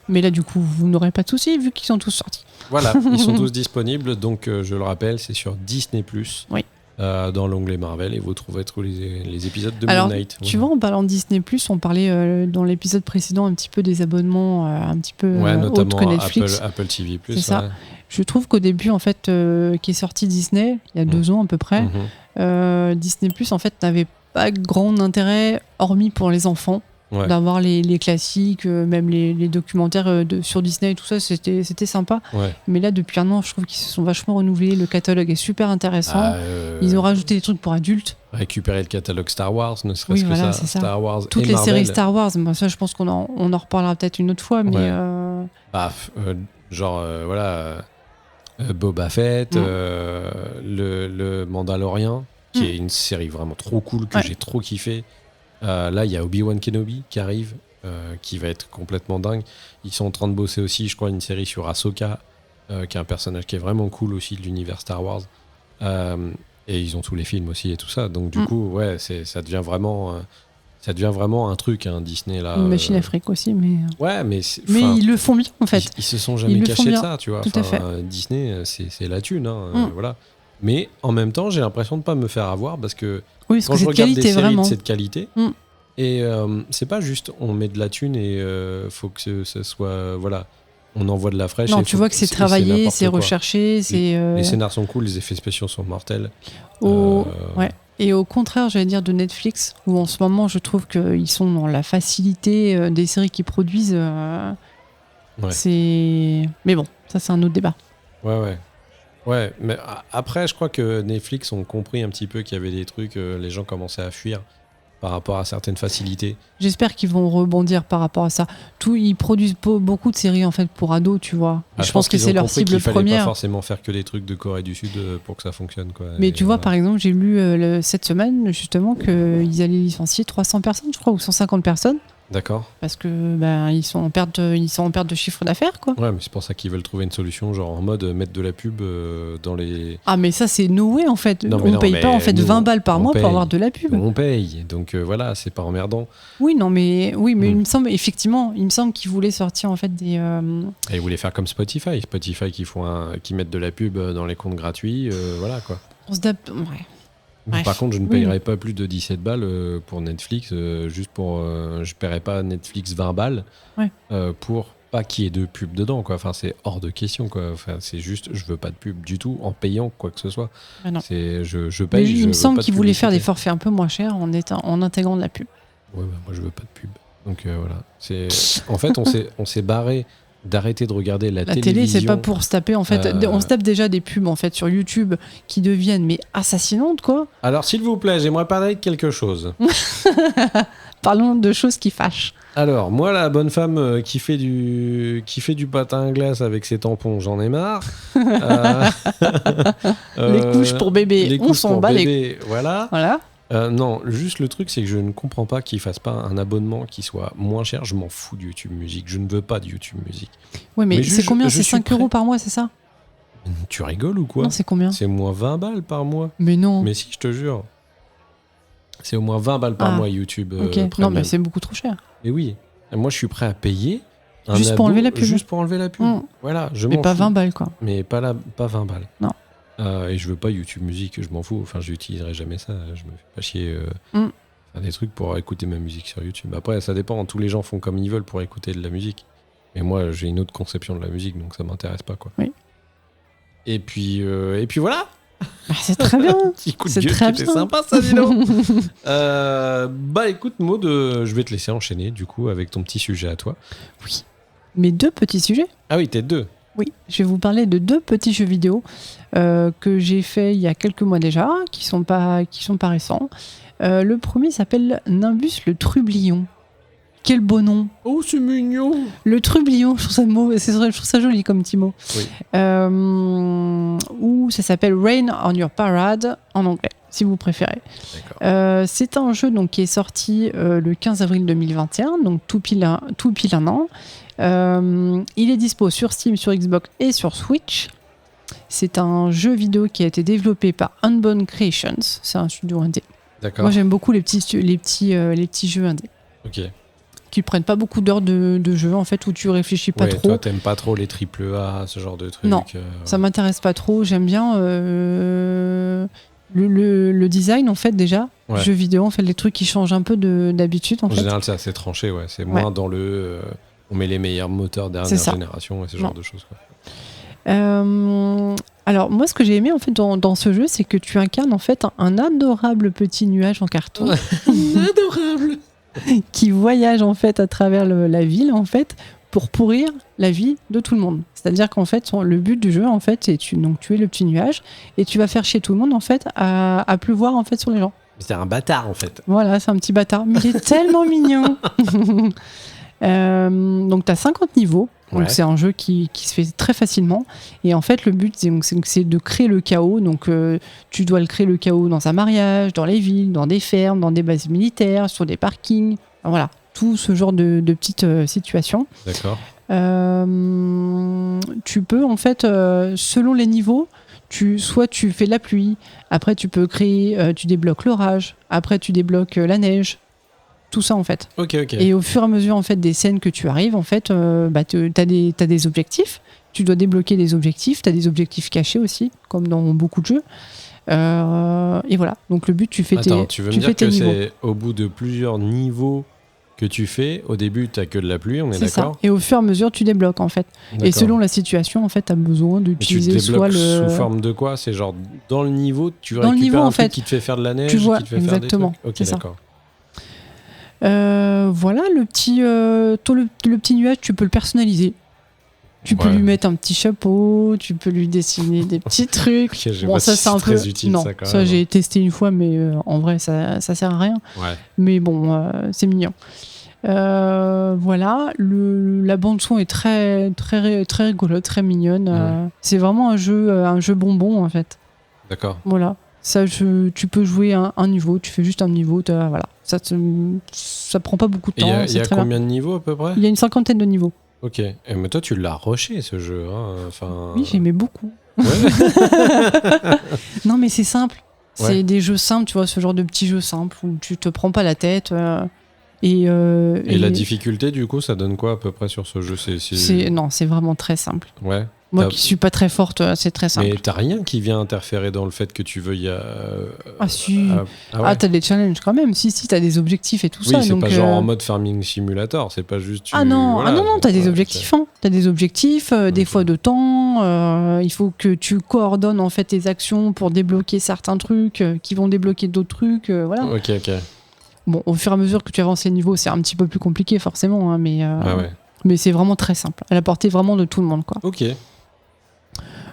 Mais là, du coup, vous n'aurez pas de soucis vu qu'ils sont tous sortis. Voilà, ils sont tous disponibles. Donc, je le rappelle, c'est sur Disney+. Oui. Dans l'onglet Marvel, et vous trouverez tous les épisodes de Alors, Moon Knight. tu vois, en parlant de Disney+, on parlait dans l'épisode précédent un petit peu des abonnements un petit peu autres notamment que Netflix. Apple TV+. C'est ça. Je trouve qu'au début, en fait, qui est sorti Disney, il y a 2 ans à peu près, Disney+, en fait, n'avait pas grand intérêt, hormis pour les enfants. Ouais. D'avoir les classiques, même les documentaires sur Disney et tout ça, c'était sympa. Ouais. Mais là, depuis un an, je trouve qu'ils se sont vachement renouvelés. Le catalogue est super intéressant. Ils ont rajouté des trucs pour adultes. Récupérer le catalogue Star Wars, ne serait-ce que voilà, ça. c'est ça. Star Wars Toutes et les Marvel. séries Star Wars, moi, ça, je pense qu'on en reparlera peut-être une autre fois. Mais Boba Fett, le Mandalorian, qui est une série vraiment trop cool que j'ai trop kiffé. Là, il y a Obi-Wan Kenobi qui arrive, qui va être complètement dingue. Ils sont en train de bosser aussi, je crois, une série sur Ahsoka, qui est un personnage qui est vraiment cool aussi de l'univers Star Wars. Et ils ont tous les films aussi et tout ça. Donc du coup, ouais, ça devient vraiment un truc, hein, Disney là. Une machine à fric aussi, mais. Ouais, mais ils le font bien en fait. Ils se sont jamais cachés de ça, tu vois. Tout à fait. Disney, c'est la thune, hein, voilà. Mais en même temps, j'ai l'impression de pas me faire avoir parce que quand je regarde des séries de cette qualité, et c'est pas juste on met de la thune et faut que ça soit on envoie de la fraîche. Non, tu vois que c'est travaillé, c'est recherché, les scénars sont cool, les effets spéciaux sont mortels. Ouais. Et au contraire, j'allais dire de Netflix, où en ce moment, je trouve qu'ils sont dans la facilité des séries qu'ils produisent. Mais bon, ça c'est un autre débat. Ouais, mais après, je crois que Netflix ont compris un petit peu qu'il y avait des trucs, les gens commençaient à fuir par rapport à certaines facilités. J'espère qu'ils vont rebondir par rapport à ça. Ils produisent beaucoup de séries en fait pour ados, tu vois. Je pense que c'est leur cible première. Il fallait pas forcément faire que des trucs de Corée du Sud pour que ça fonctionne, quoi. Mais tu vois, par exemple, j'ai lu cette semaine justement qu'ils allaient licencier 300 personnes, je crois, ou 150 personnes. D'accord. Parce que ils sont en perte de chiffre d'affaires, quoi. Ouais, mais c'est pour ça qu'ils veulent trouver une solution, genre en mode mettre de la pub dans les. Ah, mais ça c'est no way en fait. On paye pas en fait 20 balles par mois pour avoir de la pub. On paye, donc voilà, c'est pas emmerdant. Oui, mais il me semble effectivement, qu'ils voulaient sortir en fait des. Et ils voulaient faire comme Spotify qui mettent de la pub dans les comptes gratuits, voilà quoi. On se date. Ouais. Bref. Par contre, je ne payerai pas plus de 17 balles pour Netflix, juste pour. Je ne paierai pas Netflix 20 balles pour pas qu'il y ait de pub dedans, quoi. Enfin, c'est hors de question, quoi. Enfin, c'est juste, je veux pas de pub du tout en payant quoi que ce soit. Ah non. Je paye. Mais il me semble qu'ils voulaient faire des forfaits un peu moins chers en intégrant de la pub. Ouais, moi je veux pas de pub. Donc voilà. En fait, on s'est barré d'arrêter de regarder la télévision. La télé, c'est pas pour se taper, en fait. On se tape déjà des pubs, en fait, sur YouTube qui deviennent, assassinantes, quoi. Alors, s'il vous plaît, j'aimerais parler de quelque chose. Parlons de choses qui fâchent. Alors, moi, la bonne femme qui fait du patin à glace avec ses tampons, j'en ai marre. Les couches pour bébé, on s'en bat les... Voilà. Non, juste le truc, c'est que je ne comprends pas qu'ils fassent pas un abonnement qui soit moins cher. Je m'en fous de YouTube Music. Je ne veux pas de YouTube Music. Oui, mais c'est combien? C'est 5 € par mois, c'est ça? Tu rigoles ou quoi? Non, c'est combien? C'est moins 20 balles par mois. Mais non. Mais si, je te jure. C'est au moins 20 balles par mois YouTube. Ok, non, mais c'est beaucoup trop cher. Et oui. Moi, je suis prêt à payer. Juste pour enlever la pub. Juste pour enlever la pub. Voilà, je m'en fous. Mais pas 20 balles, quoi. Mais pas 20 balles. Non. Et je veux pas YouTube Music, je m'en fous. Enfin, j'utiliserai jamais ça. Je me fais pas chier faire des trucs pour écouter ma musique sur YouTube. Après, ça dépend. Tous les gens font comme ils veulent pour écouter de la musique. Mais moi, j'ai une autre conception de la musique, donc ça m'intéresse pas, quoi. Oui. Et puis voilà. C'est très bien. Petit coup de gueule, c'était sympa, ça, dis donc. Écoute, Maud, je vais te laisser enchaîner, du coup, avec ton petit sujet à toi. Oui. Mes 2 petits sujets. Ah oui, t'es 2. Oui, je vais vous parler de 2 petits jeux vidéo que j'ai fait il y a quelques mois déjà, qui sont pas récents. Le premier s'appelle Nimbus le Trublion, quel beau nom. Oh, c'est mignon. Le trublion, je trouve ça joli comme petit mot. Oui. Ou ça s'appelle Rain on Your Parade en anglais, si vous préférez. C'est un jeu donc, qui est sorti le 15 avril 2021, donc tout pile un an. Il est dispo sur Steam, sur Xbox et sur Switch. C'est un jeu vidéo qui a été développé par Unbound Creations. C'est un studio indé. D'accord. Moi, j'aime beaucoup les petits jeux indés. Ok. Qui prennent pas beaucoup d'heures de jeu, en fait, où tu réfléchis pas trop. Toi, t'aimes pas trop les AAA, ce genre de trucs. Non, ça m'intéresse pas trop. J'aime bien le design, en fait, déjà. Ouais. Jeux vidéo, en fait, les trucs qui changent un peu d'habitude, en fait. général, c'est assez tranché, ouais. C'est moins dans le... on met les meilleurs moteurs dernière génération et ce genre de choses, quoi. Alors, moi, ce que j'ai aimé, en fait, dans ce jeu, c'est que tu incarnes, en fait, un adorable petit nuage en carton. Adorable. Qui voyage, en fait, à travers la ville, en fait, pour pourrir la vie de tout le monde. C'est-à-dire qu'en fait, le but du jeu, en fait, c'est tu es le petit nuage et tu vas faire chier tout le monde, en fait, à pleuvoir, en fait, sur les gens. C'est un bâtard, en fait. Voilà, c'est un petit bâtard. Mais il est tellement mignon. Donc, tu as 50 niveaux. Donc, c'est un jeu qui se fait très facilement. Et en fait, le but, c'est de créer le chaos. Donc, tu dois créer le chaos dans un mariage, dans les villes, dans des fermes, dans des bases militaires, sur des parkings. Voilà, tout ce genre de petites situations. D'accord. Tu peux, en fait, selon les niveaux, soit tu fais de la pluie, après tu peux créer, tu débloques l'orage, après tu débloques la neige. Tout ça, en fait. Ok. Et au fur et à mesure, en fait, des scènes que tu arrives, en fait, t'as des objectifs. Tu dois débloquer des objectifs. T'as des objectifs cachés aussi, comme dans beaucoup de jeux. Et voilà. Donc le but, tu fais tu veux me dire que c'est au bout de plusieurs niveaux que tu fais. Au début, t'as que de la pluie, on est d'accord ? Ça. Et au fur et à mesure, tu débloques, en fait. D'accord. Et selon la situation, en fait, t'as besoin d'utiliser soit le... sous forme de quoi ? C'est genre dans le niveau, tu récupères un truc qui te fait faire de la neige, tu vois, qui te fait exactement. faire des trucs. Ok, d'accord. Voilà, le petit nuage, tu peux le personnaliser. Tu peux lui mettre un petit chapeau, tu peux lui dessiner des petits trucs. Bon, ça c'est un peu très utile. Non, ça j'ai testé une fois, mais en vrai ça sert à rien. Ouais. Mais bon, c'est mignon. Voilà, la bande son est très très très rigolote, très mignonne. C'est vraiment un jeu bonbon en fait. D'accord. Voilà. Ça, tu peux jouer un niveau, tu fais juste un niveau, voilà. Ça prend pas beaucoup de temps. Il y a combien de niveaux à peu près ? Il y a une 50aine de niveaux. Ok, mais toi tu l'as rushé ce jeu. Oui, j'aimais beaucoup. Ouais. Non, mais c'est simple. C'est des jeux simples, tu vois, ce genre de petits jeux simples où tu te prends pas la tête. Et la difficulté, du coup, ça donne quoi à peu près sur ce jeu ? Non, c'est vraiment très simple. Ouais. Moi qui suis pas très forte, c'est très simple. Mais t'as rien qui vient interférer dans le fait que tu veuilles... Ah si. T'as des challenges quand même. Si, t'as des objectifs et tout ça. Oui, c'est pas genre en mode farming simulator, c'est pas juste... non, t'as des objectifs. T'as des objectifs, des fois de temps. Il faut que tu coordonnes en fait tes actions pour débloquer certains trucs qui vont débloquer d'autres trucs. Voilà. Ok. Bon, au fur et à mesure que tu avances les niveaux, c'est un petit peu plus compliqué forcément, hein, mais c'est vraiment très simple, à la portée vraiment de tout le monde, quoi. Ok.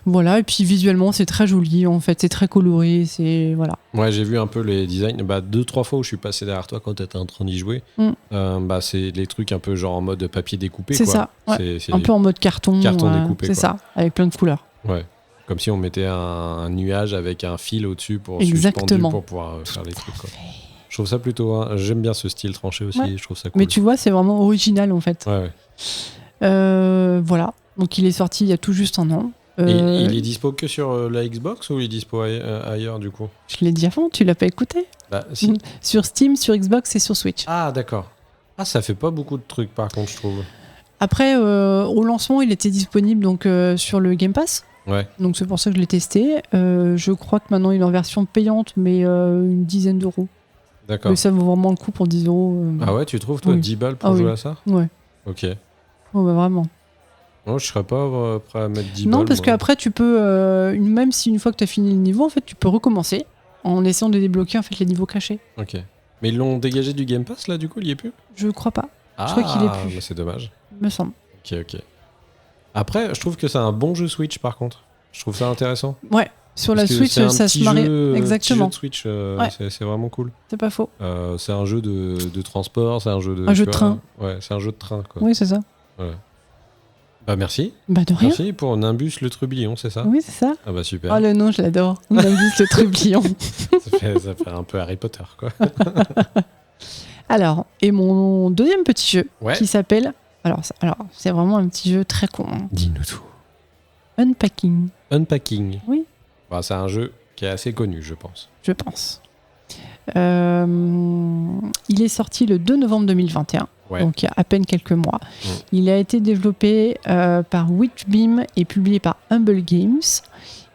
Voilà, et puis visuellement c'est très joli en fait, c'est très coloré, c'est voilà. Ouais, j'ai vu un peu les designs, 2-3 fois où je suis passé derrière toi quand t'étais en train d'y jouer. C'est les trucs un peu genre en mode papier découpé. C'est quoi. Ça, ouais. C'est un peu en mode carton découpé. C'est quoi. Ça, avec plein de couleurs. Ouais, comme si on mettait un nuage avec un fil au-dessus pour suspendu pour pouvoir faire les trucs. Quoi. Je trouve ça plutôt... J'aime bien ce style tranché aussi, je trouve ça cool. Mais tu vois, c'est vraiment original en fait. Ouais. Voilà, donc il est sorti il y a tout juste un an. Il est dispo que sur la Xbox ou il est dispo ailleurs du coup ? Je l'ai dit avant, tu l'as pas écouté ? Si. Sur Steam, sur Xbox et sur Switch. Ah d'accord. Ah ça fait pas beaucoup de trucs par contre je trouve. Après, au lancement, il était disponible donc, sur le Game Pass. Ouais. Donc c'est pour ça que je l'ai testé. Je crois que maintenant il est en version payante, mais une dizaine d'euros. D'accord. Mais ça vaut vraiment le coup pour 10 euros. Ah ouais, tu trouves toi 10 balles pour jouer à ça ? Ouais. Ok. Oh bah vraiment. Non, je serais pas prêt à mettre 10 balles. Non, parce qu'après, tu peux, même si une fois que tu as fini le niveau, en fait, tu peux recommencer en essayant de débloquer en fait, les niveaux cachés. Ok. Mais ils l'ont dégagé du Game Pass, là, du coup, il y est plus ? Je crois pas. Ah, je crois qu'il est plus. Mais c'est dommage. Me semble. Ok. Après, je trouve que c'est un bon jeu Switch, par contre. Je trouve ça intéressant. Ouais. Sur Parce la que Switch, c'est un ça petit se marie. jeu, Exactement. petit jeu de Switch, Ouais. c'est vraiment cool. C'est pas faux. C'est un jeu de transport, c'est un jeu de. Un jeu tu de vois, train. Ouais, c'est un jeu de train, quoi. Oui, c'est ça. Voilà. Bah, merci. Bah, de rien. Merci pour Nimbus le Trublion, c'est ça? Oui, c'est ça. Ah, bah, super. Oh, le nom, je l'adore. Nimbus le Trublion. Ça fait un peu Harry Potter, quoi. Alors, et mon deuxième petit jeu Ouais. qui s'appelle. Alors, c'est vraiment un petit jeu très con. Hein. Dis-nous tout. Unpacking, Unpacking. Oui. Bah, c'est un jeu qui est assez connu, je pense. je pense. Il est sorti le 2 novembre 2021, Ouais. donc il y a à peine quelques mois. Mm. Il a été développé par Witchbeam et publié par Humble Games.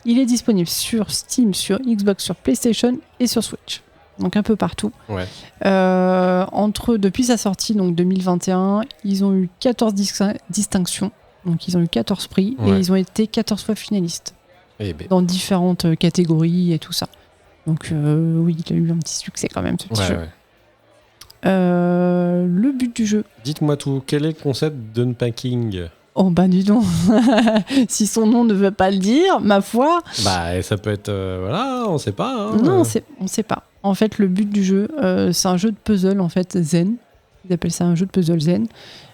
Il est disponible sur Steam, sur Xbox, sur PlayStation et sur Switch. Donc un peu partout. Ouais. Depuis sa sortie, donc 2021, ils ont eu 14 distinctions. Donc ils ont eu 14 prix et Ouais. ils ont été 14 fois finalistes Eh ben. dans différentes catégories et tout ça. Donc oui, il a eu un petit succès quand même, ce petit Ouais, jeu. ouais. Le but du jeu. Dites-moi tout, quel est le concept d'Unpacking? Oh bah dis donc, si son nom ne veut pas le dire, ma foi. Bah, ça peut être. Voilà, on sait pas. Hein. Non, on sait pas. En fait, le but du jeu, c'est un jeu de puzzle en fait zen. Ils appellent ça un jeu de puzzle zen.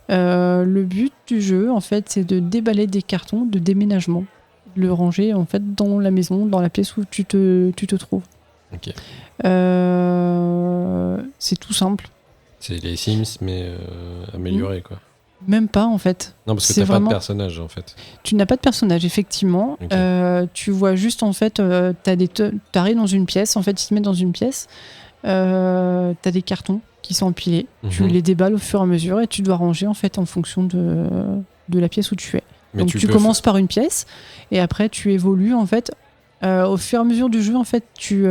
Le but du jeu, en fait, c'est de déballer des cartons de déménagement, de le ranger en fait dans la maison, dans la pièce où tu te trouves. Ok. C'est tout simple. C'est les Sims, mais améliorés, quoi. Même pas en fait. Non, parce que C'est t'as pas vraiment- de personnage, en fait. Tu n'as pas de personnage, effectivement. Ok. Tu vois juste, en fait, t'arrives dans une pièce, en fait, ils te mettent dans une pièce, t'as des cartons qui sont empilés, tu Mhm. les déballes au fur et à mesure et tu dois ranger, en fait, en fonction de la pièce où tu es. Mais Donc tu peux commences par une pièce et après tu évolues, en fait, au fur et à mesure du jeu, en fait, tu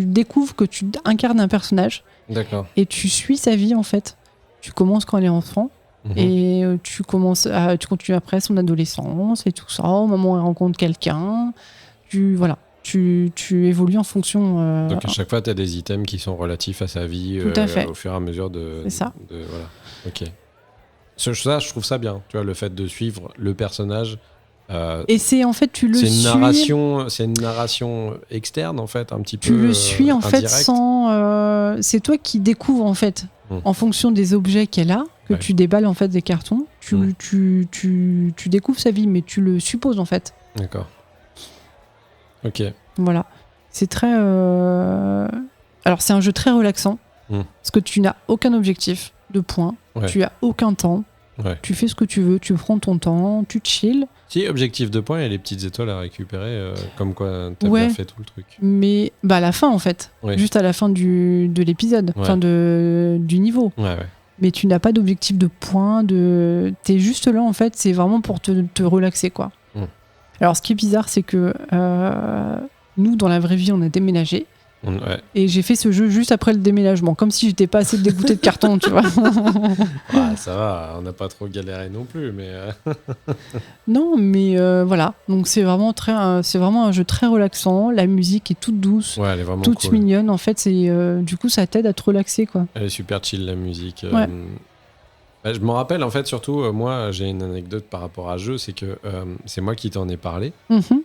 découvres que tu incarnes un personnage D'accord. et tu suis sa vie, en fait. Tu commences quand elle est enfant. Mhm. Et tu continues après son adolescence et tout ça, au moment où elle rencontre quelqu'un. Tu évolues en fonction. Donc à chaque fois, tu as des items qui sont relatifs à sa vie Tout à fait. au fur et à mesure de. C'est ça. Voilà. Ok. Ça, je trouve ça bien. Tu vois, le fait de suivre le personnage. Et c'est en fait, tu le c'est suis. une narration externe en fait, un petit peu. Tu le suis en fait indirecte. sans. C'est toi qui découvres en fait, en fonction des objets qu'elle a, que Ouais. tu déballes en fait des cartons. Tu découvres sa vie, mais tu le supposes en fait. D'accord. Ok. Voilà. C'est très. Alors, c'est un jeu très relaxant. Parce que tu n'as aucun objectif de points. Ouais. Tu as aucun temps. Ouais. Tu fais ce que tu veux. Tu prends ton temps. Tu chill. Si, objectif de points, il y a les petites étoiles à récupérer, comme quoi t'as Ouais. bien fait tout le truc. Mais à la fin, en fait. Ouais. Juste à la fin de l'épisode. Ouais. Enfin, du niveau. Ouais. Mais tu n'as pas d'objectif de points. T'es juste là, en fait. C'est vraiment pour te relaxer, quoi. Alors, ce qui est bizarre, c'est que nous, dans la vraie vie, on a déménagé. Ouais. Et j'ai fait ce jeu juste après le déménagement, comme si j'étais pas assez dégoûtée de carton, tu vois. Ah, ça va, on n'a pas trop galéré non plus, mais. Non, mais voilà. Donc c'est vraiment un jeu très relaxant. La musique est toute douce, Ouais, elle est vraiment toute cool. mignonne. En fait, du coup, ça t'aide à te relaxer, quoi. Elle est super chill, la musique. Ouais. Je me rappelle, en fait, surtout, moi, j'ai une anecdote par rapport à ce jeu, c'est que c'est moi qui t'en ai parlé. Mhm.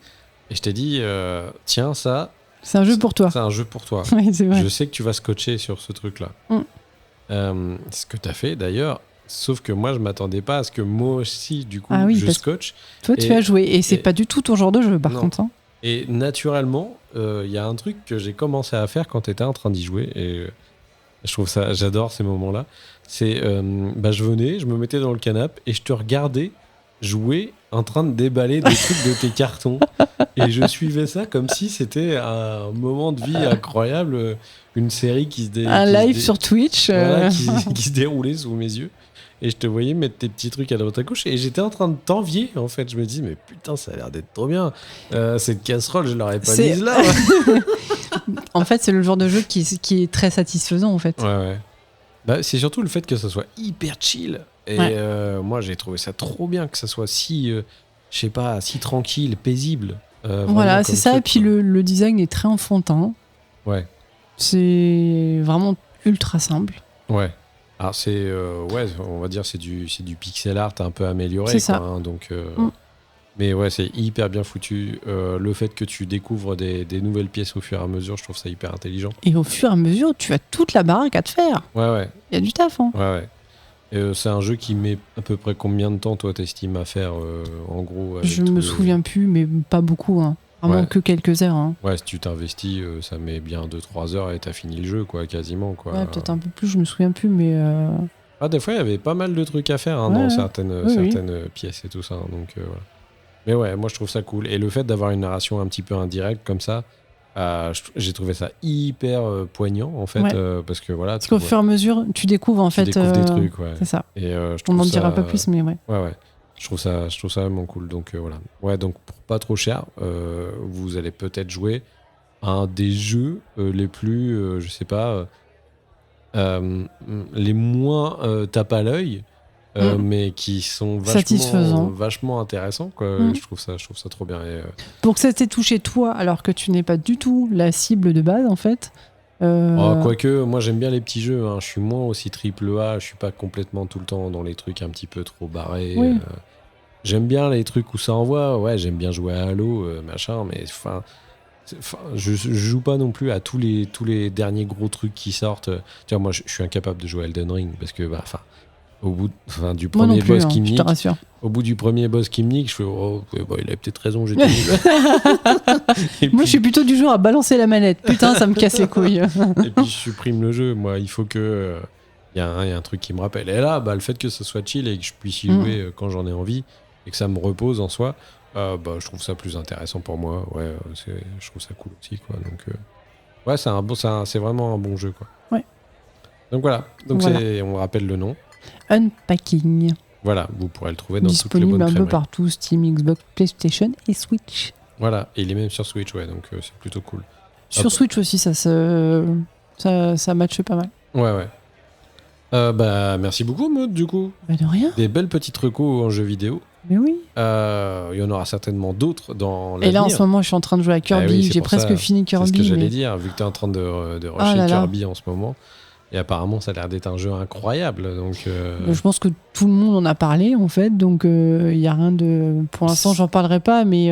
Et je t'ai dit, tiens, ça. C'est un jeu pour toi. C'est un jeu pour toi. Oui, c'est vrai. Je sais que tu vas scotcher sur ce truc-là. Ce que tu as fait, d'ailleurs. Sauf que moi, je m'attendais pas à ce que moi aussi, du coup, Ah oui, je parce- scotche. Toi, tu as joué. Et c'est et- pas du tout ton genre de jeu, par Non. contre. Hein. Et naturellement, il y a un truc que j'ai commencé à faire quand tu étais en train d'y jouer. Et je trouve ça, j'adore ces moments-là. C'est, je venais, je me mettais dans le canapé et je te regardais jouer en train de déballer des trucs de tes cartons. Et je suivais ça comme si c'était un moment de vie incroyable, une série qui se Un live sur Twitch. voilà, qui se déroulait sous mes yeux. Et je te voyais mettre tes petits trucs à droite à gauche. Et j'étais en train de t'envier, en fait. Je me dis, mais putain, ça a l'air d'être trop bien. Cette casserole, je l'aurais pas C'est- mise là. En fait, c'est le genre de jeu qui est très satisfaisant, en fait. Ouais. Bah, c'est surtout le fait que ça soit hyper chill. Et Ouais. moi, j'ai trouvé ça trop bien que ça soit si, je sais pas, si tranquille, paisible. Vraiment Voilà, comme c'est ça. truc, Et puis quoi. le design est très enfantin. Ouais. C'est vraiment ultra simple. Ouais. Alors c'est on va dire c'est du pixel art un peu amélioré C'est ça. quoi, hein, donc Mais ouais, c'est hyper bien foutu. Le fait que tu découvres des nouvelles pièces au fur et à mesure, je trouve ça hyper intelligent. Et au fur et à mesure, tu as toute la baraque à te faire. Ouais. Il y a du taf, hein. Ouais. Et, c'est un jeu qui met à peu près combien de temps, toi, t'estimes à faire, en gros avec Je me souviens plus, mais pas beaucoup, hein. Vraiment que quelques heures, hein. Ouais, si tu t'investis, ça met bien 2-3 heures et t'as fini le jeu, quoi, quasiment, quoi. Ouais, peut-être un peu plus, je me souviens plus, mais... Ah, des fois, il y avait pas mal de trucs à faire dans certaines pièces et tout ça. Donc, voilà. Mais ouais, moi, je trouve ça cool. Et le fait d'avoir une narration un petit peu indirecte comme ça, j'ai trouvé ça hyper poignant, en fait. Parce que voilà. Parce qu'au fur et à mesure, tu découvres, en fait... Tu découvres des trucs, ouais. C'est ça. Et, on n'en dira pas plus, mais ouais. Ouais. Je trouve ça vraiment cool. Donc, voilà. Ouais, donc, pour pas trop cher, vous allez peut-être jouer à un des jeux les plus, je sais pas... les moins tape à l'œil, mais qui sont vachement intéressants, quoi. Je trouve ça trop bien. Et, pour que ça t'ait touché toi, alors que tu n'es pas du tout la cible de base, en fait. Quoique, moi j'aime bien les petits jeux, hein. Je suis moins aussi triple A, je suis pas complètement tout le temps dans les trucs un petit peu trop barrés. Oui. J'aime bien les trucs où ça envoie, ouais, j'aime bien jouer à Halo, machin, mais enfin... je joue pas non plus à tous les derniers gros trucs qui sortent. Tu vois, moi, je suis incapable de jouer à Elden Ring parce que, au bout du premier boss qui me nique, au bout du premier boss qui me nique, je fais il avait peut-être raison, j'étais nul. Moi, je suis plutôt du genre à balancer la manette. Putain, ça me casse les couilles. Et puis, je supprime le jeu. Moi, il faut que y a un truc qui me rappelle. Et là, le fait que ce soit chill et que je puisse y jouer quand j'en ai envie et que ça me repose en soi. Je trouve ça plus intéressant pour moi. Ouais, je trouve ça cool aussi, quoi. Donc, ouais, c'est vraiment un bon jeu, quoi. Ouais. Donc voilà. Donc on rappelle le nom. Unpacking. Voilà, vous pourrez le trouver dans toutes les bonnes disponible un peu crèmeries. partout, Steam, Xbox, PlayStation et Switch. Voilà, et il est même sur Switch, ouais, donc c'est plutôt cool. Sur Switch aussi, ça matche pas mal. Ouais. Merci beaucoup, Maud, du coup. De rien. Des belles petites recos en jeux vidéo. Mais oui. Il y en aura certainement d'autres dans l'avenir. Et là, en ce moment, je suis en train de jouer à Kirby. J'ai presque fini Kirby. C'est ce que j'allais dire, vu que tu es en train de rusher Kirby en ce moment. Et apparemment, ça a l'air d'être un jeu incroyable. Donc, je pense que tout le monde en a parlé, en fait. Donc, il n'y a rien de... Pour l'instant, j'en parlerai pas, mais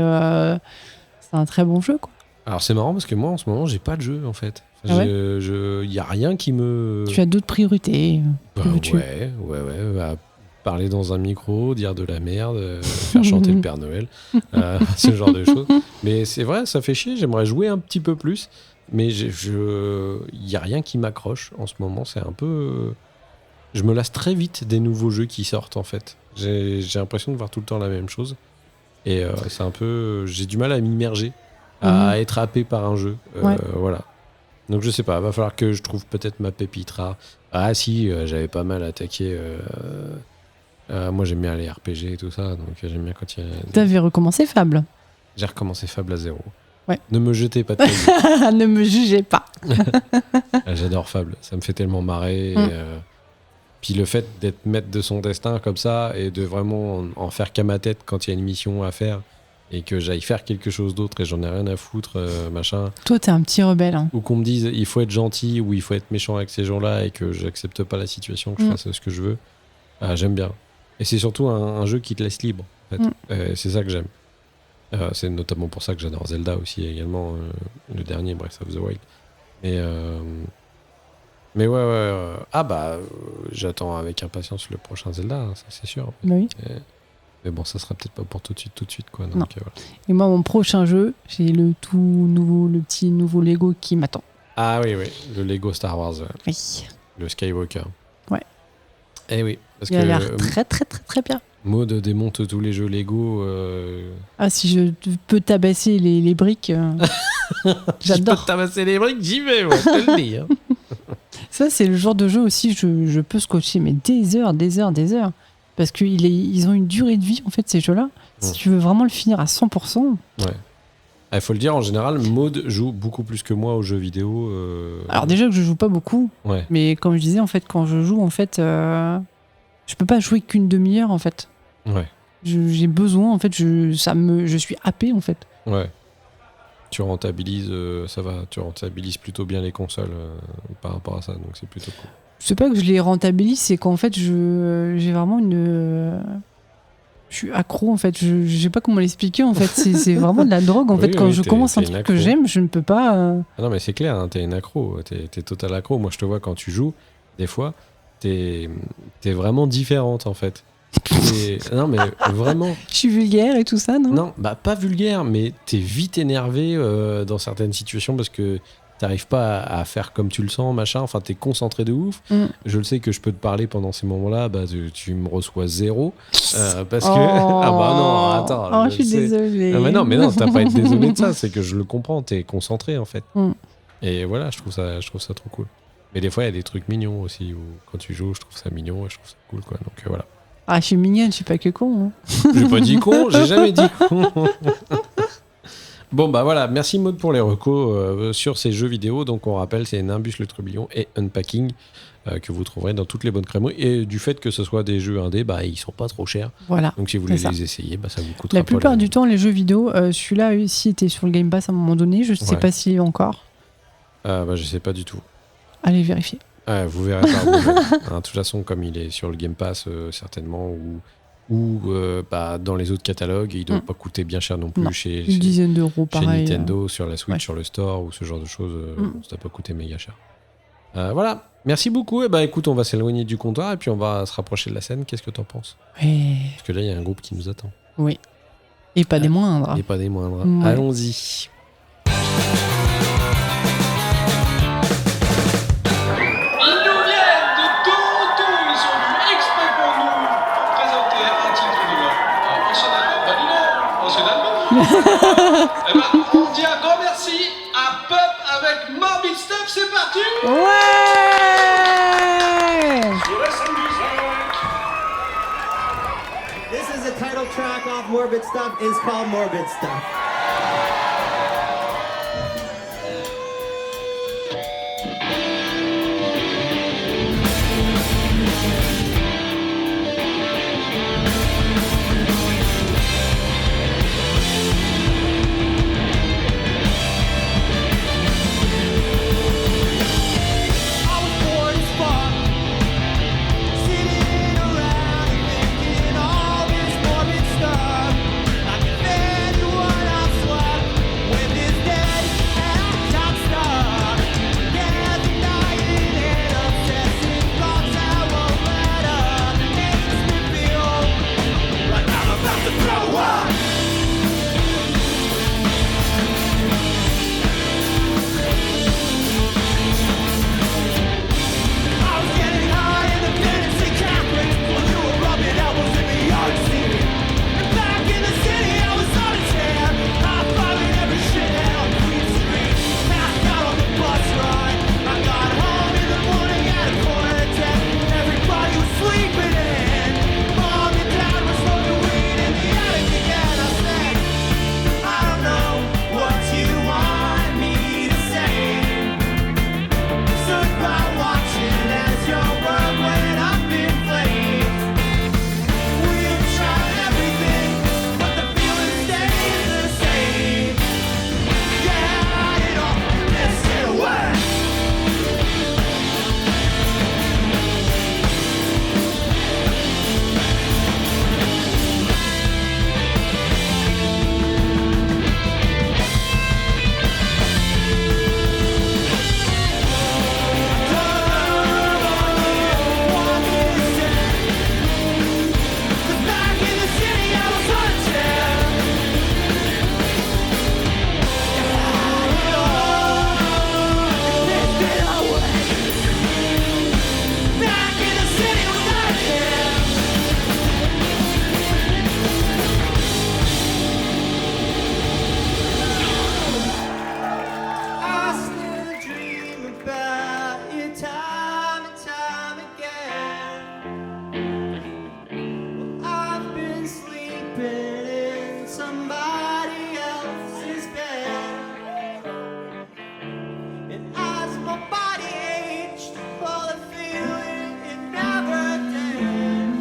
c'est un très bon jeu, quoi. Alors, c'est marrant parce que moi, en ce moment, j'ai pas de jeu, en fait. Il n'y a rien qui me... Tu as d'autres priorités. Ouais. Parler dans un micro, dire de la merde, faire chanter le Père Noël, ce genre de choses. Mais c'est vrai, ça fait chier. J'aimerais jouer un petit peu plus. Mais il n'y a rien qui m'accroche en ce moment. C'est un peu... Je me lasse très vite des nouveaux jeux qui sortent, en fait. J'ai l'impression de voir tout le temps la même chose. Et c'est un peu... J'ai du mal à m'immerger, à être happé par un jeu. Voilà. Donc je sais pas, va falloir que je trouve peut-être ma pépite rare. Ah si, j'avais pas mal attaqué... moi j'aime bien les RPG et tout ça, donc j'aime bien quand il y a... T'avais recommencé Fable. J'ai recommencé Fable à 0. Ouais. Ne me jetez pas de cailloux. Ne me jugez pas. J'adore Fable, ça me fait tellement marrer. Puis le fait d'être maître de son destin comme ça et de vraiment en faire qu'à ma tête quand il y a une mission à faire et que j'aille faire quelque chose d'autre et j'en ai rien à foutre, machin. Toi, t'es un petit rebelle. Hein. Ou qu'on me dise il faut être gentil ou il faut être méchant avec ces gens-là et que j'accepte pas la situation, que je fasse ce que je veux. J'aime bien. Et c'est surtout un jeu qui te laisse libre. En fait. C'est ça que j'aime. C'est notamment pour ça que j'adore Zelda aussi également, le dernier Breath of the Wild. Mais ouais. J'attends avec impatience le prochain Zelda, hein, ça c'est sûr. Oui. Mais bon, ça sera peut-être pas pour tout de suite quoi. Donc, non. Voilà. Et moi, mon prochain jeu, j'ai le petit nouveau Lego qui m'attend. Ah oui, le Lego Star Wars. Oui. Le Skywalker. Ouais. Eh oui. Parce il a l'air très très très très bien. Maud démonte tous les jeux Lego. Ah, si je peux tabasser les briques, j'adore. Je peux tabasser les briques, j'y vais, ouais, je te le dis. Hein. Ça, c'est le genre de jeu aussi, je peux scotcher, mais des heures. Parce qu'ils ont une durée de vie, en fait, ces jeux-là. Si tu veux vraiment le finir à 100%... Ouais. Il faut le dire, en général, Maud joue beaucoup plus que moi aux jeux vidéo. Alors déjà que je joue pas beaucoup, mais comme je disais, en fait, quand je joue, en fait, je peux pas jouer qu'une demi-heure, en fait. Ouais. J'ai besoin, en fait, je suis happé, en fait. Ouais. Tu rentabilises, ça va, tu rentabilises plutôt bien les consoles par rapport à ça, donc c'est plutôt cool. C'est pas que je les rentabilise, c'est qu'en fait, j'ai vraiment je Je suis accro en fait, je sais pas comment l'expliquer en fait, c'est vraiment de la drogue en Oui, fait. Quand oui, je commence un t'es truc une que accro. j'aime, je ne peux pas. Ah non, mais c'est clair, hein, t'es une accro, t'es total accro. Moi, je te vois quand tu joues, des fois, t'es vraiment différente en fait. Non, mais vraiment. Je suis vulgaire et tout ça, non? Non, bah pas vulgaire, mais t'es vite énervé dans certaines situations parce que t'arrives pas à faire comme tu le sens, machin. Enfin, t'es concentré de ouf. Mm. Je le sais que je peux te parler pendant ces moments-là, bah tu me reçois zéro. Parce que. Oh. Ah bah non, attends. Oh, je suis sais. désolée. Non, mais non, t'as pas à être désolé de ça, c'est que je le comprends, t'es concentré en fait. Mm. Et voilà, je trouve ça trop cool. Mais des fois, il y a des trucs mignons aussi, où quand tu joues, je trouve ça mignon et je trouve ça cool, quoi. Donc voilà. Ah, je suis mignonne, je suis pas que con. Hein. J'ai pas dit con, j'ai jamais dit con. Bon, bah voilà, merci Maud pour les recos sur ces jeux vidéo. Donc on rappelle, c'est Nimbus le Trublion et Unpacking que vous trouverez dans toutes les bonnes crèmeries. Et du fait que ce soit des jeux indés, bah ils sont pas trop chers. Voilà. Donc si vous voulez c'est ça. les essayer, bah ça vous coûtera La pas plupart du temps, les jeux vidéo, celui-là aussi était sur le Game Pass à un moment donné. Je sais Ouais. pas s'il est encore. Bah je sais pas du tout. Allez vérifier. Vous verrez par vous-même. Hein, de toute façon, comme il est sur le Game Pass, certainement, ou bah, dans les autres catalogues, il doit pas coûter bien cher non plus Non, chez Une dizaine d'euros, chez pareil. Nintendo, sur la Switch, ouais. sur le store ou ce genre de choses. Ça doit pas coûter méga cher. Voilà, merci beaucoup. Et bah écoute, on va s'éloigner du comptoir et puis on va se rapprocher de la scène. Qu'est-ce que t'en penses? Ouais. Parce que là, il y a un groupe qui nous attend. Oui. Et pas des moindres. Et pas des moindres. Ouais. Allons-y. Ils nous viennent de Toronto, ils sont venus exprès pour nous présenter un titre de leur ancien album. Bah dis donc, ancien album. Eh ben, on dit un grand merci à Pup avec Morbid Stuff, c'est parti. Ouais. Sur SM Music. This is a title track off Morbid Stuff. It's called Morbid Stuff. I was bored as fuck, sitting around and thinking all this morbid stuff. I compared to what I've slept with this dead and I'm stuck. Yeah, the dying and obsessing thoughts that won't let up. It makes me feel like I'm about to throw up. I was getting high in the fantasy Catholic when you were rubbing elbows in the yard scene. And back in the city, I was on a tear, high-fiving every shithead on Queen Street. Passed out on the bus ride. I got home in the morning at 10:15. Everybody was sleeping in. Mom and Dad were smoking weed in the attic again. I said, I don't know what you want me to say. Stood by watching as your world went up in flames. We've tried everything, but the feeling stays the same. Yeah, it all gets it away. Back in the city, I was on a tear. Back in the city, was on a tear. I still dream about you time and time again. I've been sleeping in somebody else's bed. And as my body aged, all the feeling it never did.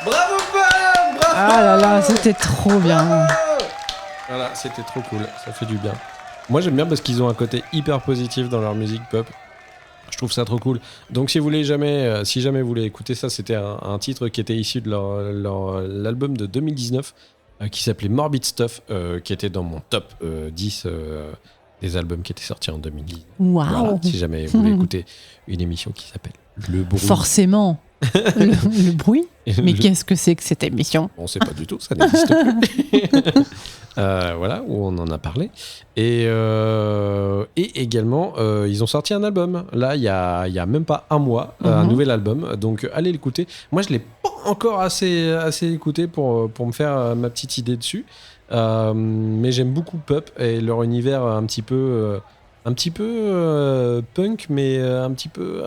Bravo Pup, bravo. Ah là là, c'était trop bien. Voilà, c'était trop cool, ça fait du bien. Moi j'aime bien parce qu'ils ont un côté hyper positif dans leur musique pop. Je trouve ça trop cool. Donc si jamais vous voulez écouter ça, c'était un titre qui était issu de l'album de 2019 qui s'appelait Morbid Stuff, qui était dans mon top 10 des albums qui étaient sortis en 2010. Waouh. Voilà, si jamais vous voulez écouter une émission qui s'appelle Le Bruit. Forcément. le bruit. Mais Le- qu'est-ce que c'est que cette émission? On sait pas du tout, ça n'existe plus. Voilà, où on en a parlé. Et également, ils ont sorti un album. Là, il y a même pas un mois, un nouvel album. Donc, allez l'écouter. Moi, je l'ai pas encore assez écouté pour me faire ma petite idée dessus. Mais j'aime beaucoup Pup et leur univers un petit peu punk, mais un petit peu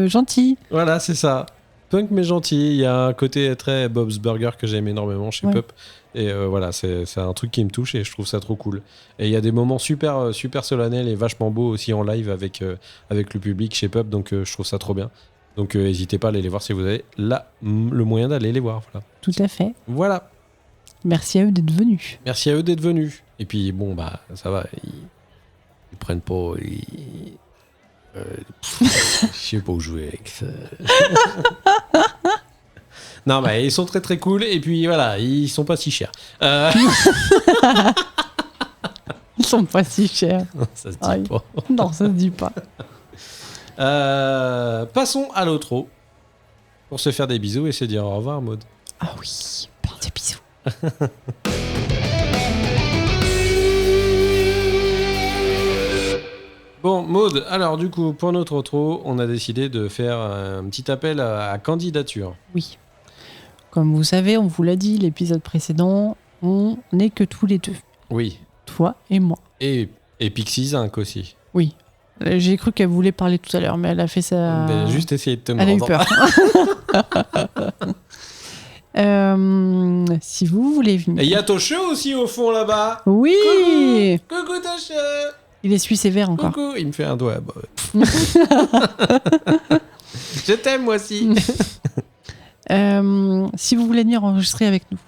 Gentil. Voilà, c'est ça. Punk mais gentil. Il y a un côté très Bob's Burger que j'aime énormément chez Ouais. Pup. Et voilà, c'est un truc qui me touche et je trouve ça trop cool. Et il y a des moments super solennels et vachement beaux aussi en live avec le public chez Pup. Donc je trouve ça trop bien. Donc n'hésitez pas à aller les voir si vous avez là le moyen d'aller les voir. Voilà. Tout à fait. Voilà. Merci à eux d'être venus. Merci à eux d'être venus. Et puis bon, bah ça va. Ils prennent pas. Je sais pas où jouer avec ça. Non, bah, ils sont très très cool et puis voilà, ils sont pas si chers. Ils sont pas si chers. Ça se dit Aïe. pas. Non, ça se dit pas. Passons à l'outro pour se faire des bisous et se dire au revoir, Maud. Ah oui, plein de bisous. Bon, Maud, alors du coup, pour notre outro, on a décidé de faire un petit appel à candidature. Oui. Comme vous savez, on vous l'a dit l'épisode précédent, on n'est que tous les deux. Oui. Toi et moi. Et Pixies Inc. aussi. Oui. J'ai cru qu'elle voulait parler tout à l'heure, mais elle a fait ça. Ben, juste essayer de te Elle a eu mordre. peur. Si vous voulez venir. Et il y a Tocho aussi au fond là-bas. Oui. Coucou Tocho. Il essuie ses verres encore. Coucou, il me fait un doigt. Bah, je t'aime moi aussi. Si vous voulez venir enregistrer avec nous,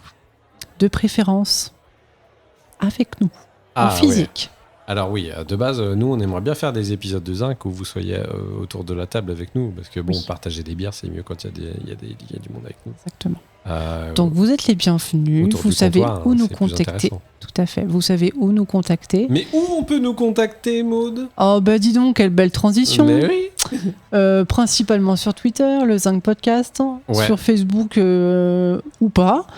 de préférence avec nous, en physique. Ouais. Alors oui, de base, nous on aimerait bien faire des épisodes de Zinc où vous soyez autour de la table avec nous, parce que bon, Oui. partager des bières c'est mieux quand il y a du monde avec nous. Exactement. Donc vous êtes les bienvenus, autour vous du savez comptoir, où hein, nous c'est plus contacter. intéressant. Tout à fait, vous savez où nous contacter. Mais où on peut nous contacter, Maud? Oh bah dis donc, quelle belle transition. Mais oui. Principalement sur Twitter, le Zinc Podcast, Ouais. sur Facebook ou pas.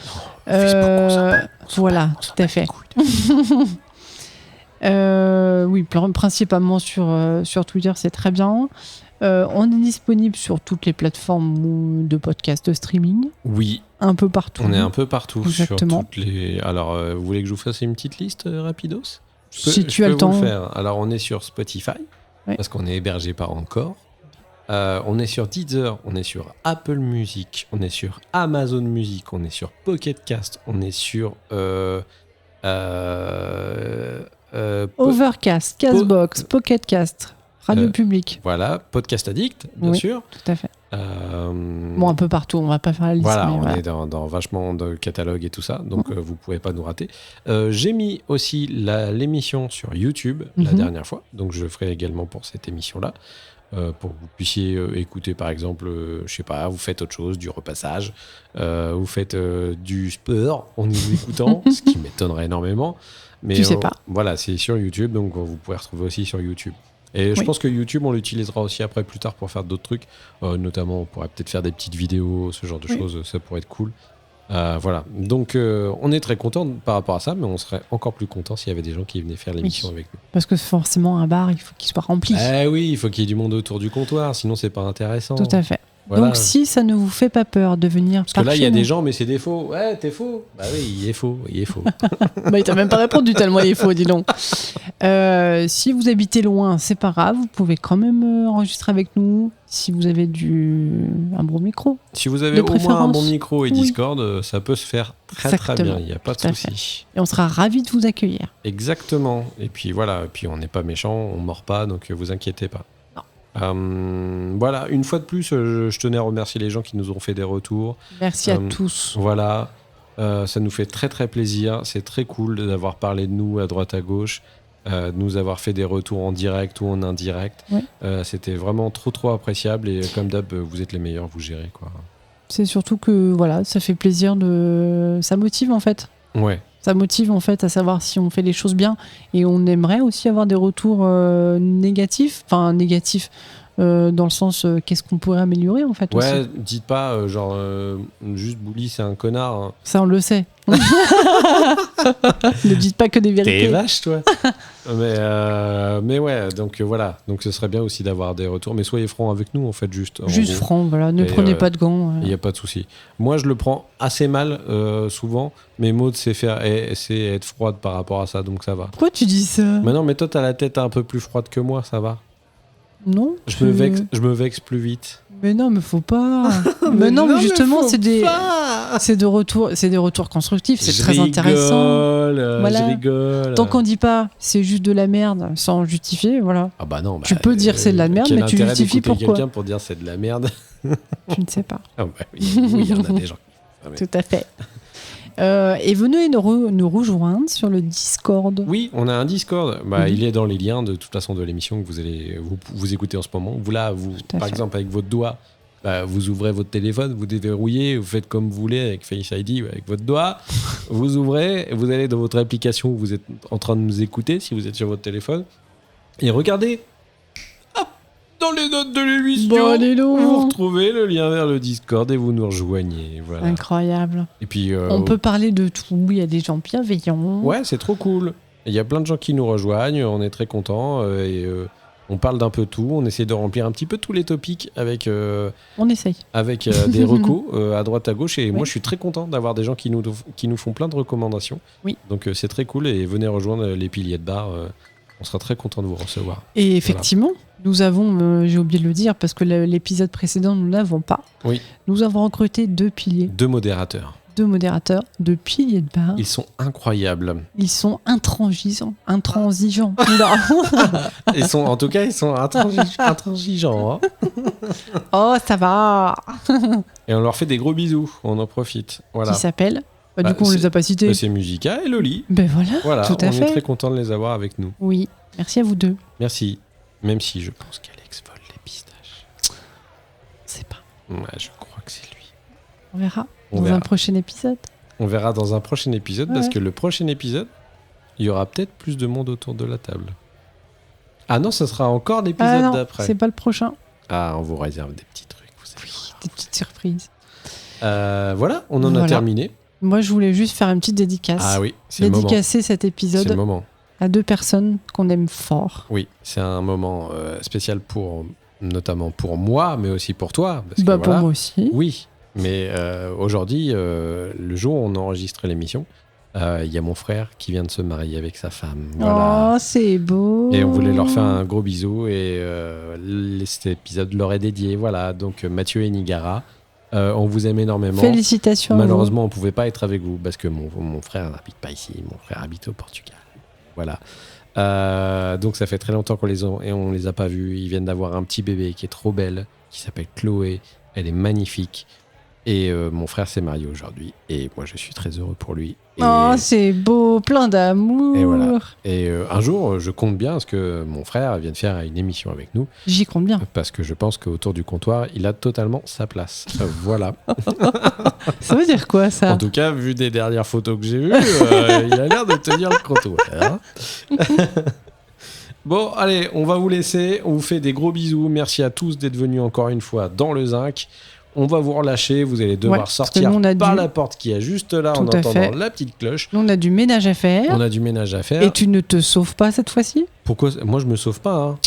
Voilà, tout à fait. Oui, principalement sur Twitter, c'est très bien. On est disponible sur toutes les plateformes de podcast de streaming, Oui, un peu partout. on est un peu partout Exactement. sur toutes les. Alors, vous voulez que je vous fasse une petite liste rapidos? Si tu as le temps. Vous le faire. Alors, on est sur Spotify Ouais. parce qu'on est hébergé par Encore. On est sur Deezer, on est sur Apple Music, on est sur Amazon Music, on est sur Pocket Cast, on est sur Overcast, Castbox, Pocket Cast, Radio Euh, Public. voilà, Podcast Addict, bien Oui. sûr. Tout à fait. Euh, Bon, un peu partout, on va pas faire la liste. Voilà, mais on voilà. est dans vachement de catalogue et tout ça, donc vous pouvez pas nous rater. J'ai mis aussi l'émission sur YouTube la Mhm. dernière fois, donc je le ferai également pour cette émission-là, pour que vous puissiez écouter par exemple, je sais pas, vous faites autre chose, du repassage, vous faites du sport en nous écoutant, ce qui m'étonnerait énormément. Mais Tu sais pas. Voilà, c'est sur YouTube, donc vous pouvez retrouver aussi sur YouTube. Et je Oui. pense que YouTube, on l'utilisera aussi après plus tard pour faire d'autres trucs. Notamment, on pourrait peut-être faire des petites vidéos, ce genre de Oui. choses, ça pourrait être cool. Voilà, donc on est très content par rapport à ça, mais on serait encore plus content s'il y avait des gens qui venaient faire l'émission avec nous. Parce que forcément, un bar, il faut qu'il soit rempli. Oui, il faut qu'il y ait du monde autour du comptoir, sinon c'est pas intéressant. Tout à fait. Voilà. Donc, si ça ne vous fait pas peur de venir Parce que là, il y a des gens, mais c'est des faux. Ouais, t'es faux. Bah oui, il est faux, il est faux. Bah, il t'a même pas répondu tellement il est faux, dis donc. Si vous habitez loin, c'est pas grave, vous pouvez quand même enregistrer avec nous si vous avez un bon micro. Si vous avez De au moins un préférence. bon micro et Oui. Discord, ça peut se faire très Exactement. bien, il n'y a pas de Tout à souci. Et on sera ravis de vous accueillir. Exactement. Et puis voilà, et puis on n'est pas méchant, on mord pas, donc vous inquiétez pas. Non. Voilà, une fois de plus, je tenais à remercier les gens qui nous ont fait des retours. Merci à tous. Voilà. Ça nous fait très très plaisir. C'est très cool d'avoir parlé de nous à droite à gauche, de nous avoir fait des retours en direct ou en indirect. Ouais. C'était vraiment trop appréciable. Et comme d'hab, vous êtes les meilleurs, vous gérez quoi. C'est surtout que voilà, ça fait plaisir ça motive en fait. Ouais. Ça motive en fait à savoir si on fait les choses bien et on aimerait aussi avoir des retours négatifs, enfin négatifs dans le sens qu'est-ce qu'on pourrait améliorer en fait Ouais, aussi. dites pas juste Bouli c'est un connard. Hein. Ça on le sait. Ne dites pas que des T'es vérités. vache toi. mais ouais, donc voilà. Donc ce serait bien aussi d'avoir des retours. Mais soyez francs avec nous en fait juste. en Juste gros. franc, voilà, ne Et, prenez pas de gants. Il n'y a pas de souci. Moi, je le prends assez mal souvent, mais Maud sait être froide par rapport à ça, donc ça va. Pourquoi tu dis ça? Mais non, mais toi, t'as la tête un peu plus froide que moi, ça va. Non. Je me vexe plus vite. Mais non, mais faut pas. mais non, mais justement, c'est des retours constructifs, c'est très intéressant. Voilà. Je rigole. Tant qu'on dit pas c'est juste de la merde sans justifier, voilà. Ah bah non. Tu peux dire c'est de la merde, quel mais tu intérêt justifies d'écouter pourquoi. quelqu'un pour dire c'est de la merde. Tu ne sais pas. Ah bah oui, il y en a des gens. Ah, mais- Tout à fait. Et venez nous rejoindre sur le Discord. Oui, on a un Discord. Bah, Mhm. Il est dans les liens de toute façon de l'émission que vous écoutez en ce moment. Vous là, Tout à par fait. exemple avec votre doigt, bah, vous ouvrez votre téléphone, vous déverrouillez, vous faites comme vous voulez avec Face ID, avec votre doigt. Vous ouvrez, vous allez dans votre application où vous êtes en train de nous écouter si vous êtes sur votre téléphone et regardez. Hop, dans les notes de l'émission, Bon, allez, vous non. retrouvez le lien vers le Discord et vous nous rejoignez. Voilà. Incroyable. Et puis On peut parler de tout. Il y a des gens bienveillants. ouais, c'est trop cool. Il y a plein de gens qui nous rejoignent, on est très contents on parle d'un peu tout. On essaie de remplir un petit peu tous les topics avec On essaye. des recos à droite à gauche. Et moi, Oui. je suis très content d'avoir des gens qui nous font plein de recommandations. Oui. Donc c'est très cool et venez rejoindre les piliers de bar. On sera très content de vous recevoir. Et effectivement, nous avons, j'ai oublié de le dire parce que l'épisode précédent, nous n'avons pas. Oui. Nous avons recruté 2 piliers, 2 modérateurs. 2 modérateurs, 2 piliers de bar. Ils sont incroyables. Ils sont intransigeants. Oula. En tout cas, ils sont intransigeants. Hein. Oh, ça va. Et on leur fait des gros bisous. On en profite. Voilà. Qui s'appelle Du Bah, coup, on les a pas cités. C'est Musica et Loli. Ben voilà, Voilà, tout à on est fait. très content de les avoir avec nous. Oui, merci à vous deux. Merci. Même si je pense qu'Alex vole les pistaches. C'est pas. Ouais, je crois que c'est lui. On verra On dans verra. un prochain épisode. On verra dans un prochain épisode parce Ouais. que le prochain épisode, il y aura peut-être plus de monde autour de la table. Ah non, ce sera encore Ah l'épisode non, d'après. c'est pas le prochain. Ah, on vous réserve des petits trucs. Vous allez voir. Des petites surprises. Voilà, on en a Voilà. terminé. Moi, je voulais juste faire une petite dédicace. Ah oui, c'est le moment. Dédicacer cet C'est le épisode moment. à 2 personnes qu'on aime fort. Oui, c'est un moment spécial notamment pour moi, mais aussi pour toi. Parce Bah, que, pour voilà. moi aussi. Oui, mais aujourd'hui, le jour où on enregistre l'émission, il y a mon frère qui vient de se marier avec sa femme. Voilà. Oh, c'est beau. Et on voulait leur faire un gros bisou et cet épisode leur est dédié. Voilà, donc Mathieu et Nigara, on vous aime énormément. Félicitations. à vous. Malheureusement, on pouvait pas être avec vous parce que mon frère n'habite pas ici. Mon frère habite au Portugal. Voilà. Donc ça fait très longtemps on les a pas vus. Ils viennent d'avoir un petit bébé qui est trop belle, qui s'appelle Chloé. Elle est magnifique. Et mon frère s'est marié aujourd'hui. Et moi, je suis très heureux pour lui. Et, Oh, c'est beau, plein d'amour. Et voilà. et un jour, je compte bien parce que mon frère vient de faire une émission avec nous. J'y compte bien. Parce que je pense qu'autour du comptoir, il a totalement sa place. Voilà. Ça veut dire quoi, ça En tout cas, vu des dernières photos que j'ai vues, il a l'air de tenir le comptoir. Bon, allez, on va vous laisser. On vous fait des gros bisous. Merci à tous d'être venus encore une fois dans le Zinc. On va vous relâcher. Vous allez Ouais, devoir parce que sortir nous, on a par dû- la porte qui est juste là Tout en à entendant fait. la petite cloche. Nous, on a du ménage à faire. On a du ménage à faire. Et tu ne te sauves pas cette fois-ci? Pourquoi Moi, je me sauve pas. Hein.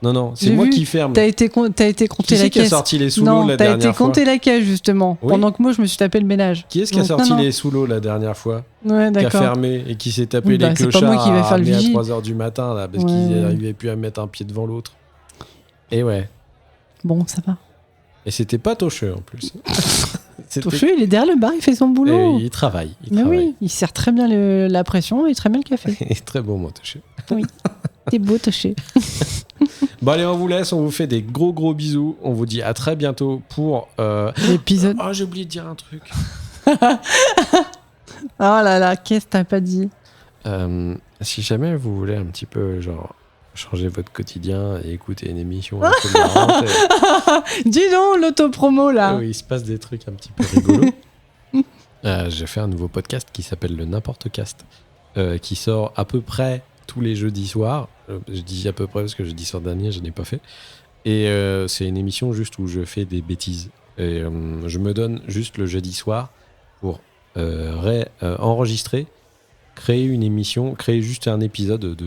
Non, c'est J'ai moi vu, qui ferme. T'as été compter Qui la c'est qui a caisse. sorti les sous l'eau Non, la t'as été dernière fois compter la caisse, justement. Oui. Pendant que moi, je me suis tapé le ménage. Qui est-ce qui a Donc, sorti non, non. les sous l'eau la dernière fois Ouais, Qui a d'accord. fermé et qui s'est tapé Oui, les bah, c'est pas clochards moi qui vais faire le à vigile. 3h du matin là, parce Ouais. qu'ils n'arrivaient plus à mettre un pied devant l'autre. Et ouais. Bon, ça va. Et c'était pas Tocheux en plus. C'était- Tocheux, il est derrière le bar, il fait son boulot. Et il travaille. Il Mais travaille. oui, il sert très bien la pression et très bien le café. Et très beau mot Tocheux. T'es beau, Toché. Bon allez, on vous laisse, on vous fait des gros bisous. On vous dit à très bientôt pour... L'épisode. Oh, j'ai oublié de dire un truc. Oh là là, qu'est-ce que t'as pas dit? Si jamais vous voulez un petit peu, genre, changer votre quotidien et écouter une émission un peu marrante, Dis donc, l'autopromo là. où il se passe des trucs un petit peu rigolos, j'ai fait un nouveau podcast qui s'appelle le N'importe Cast, qui sort à peu près tous les jeudis soirs. Je dis à peu près parce que jeudi soir dernier, je n'ai pas fait. Et c'est une émission juste où je fais des bêtises. Et je me donne juste le jeudi soir pour enregistrer, créer une émission, créer juste un épisode de,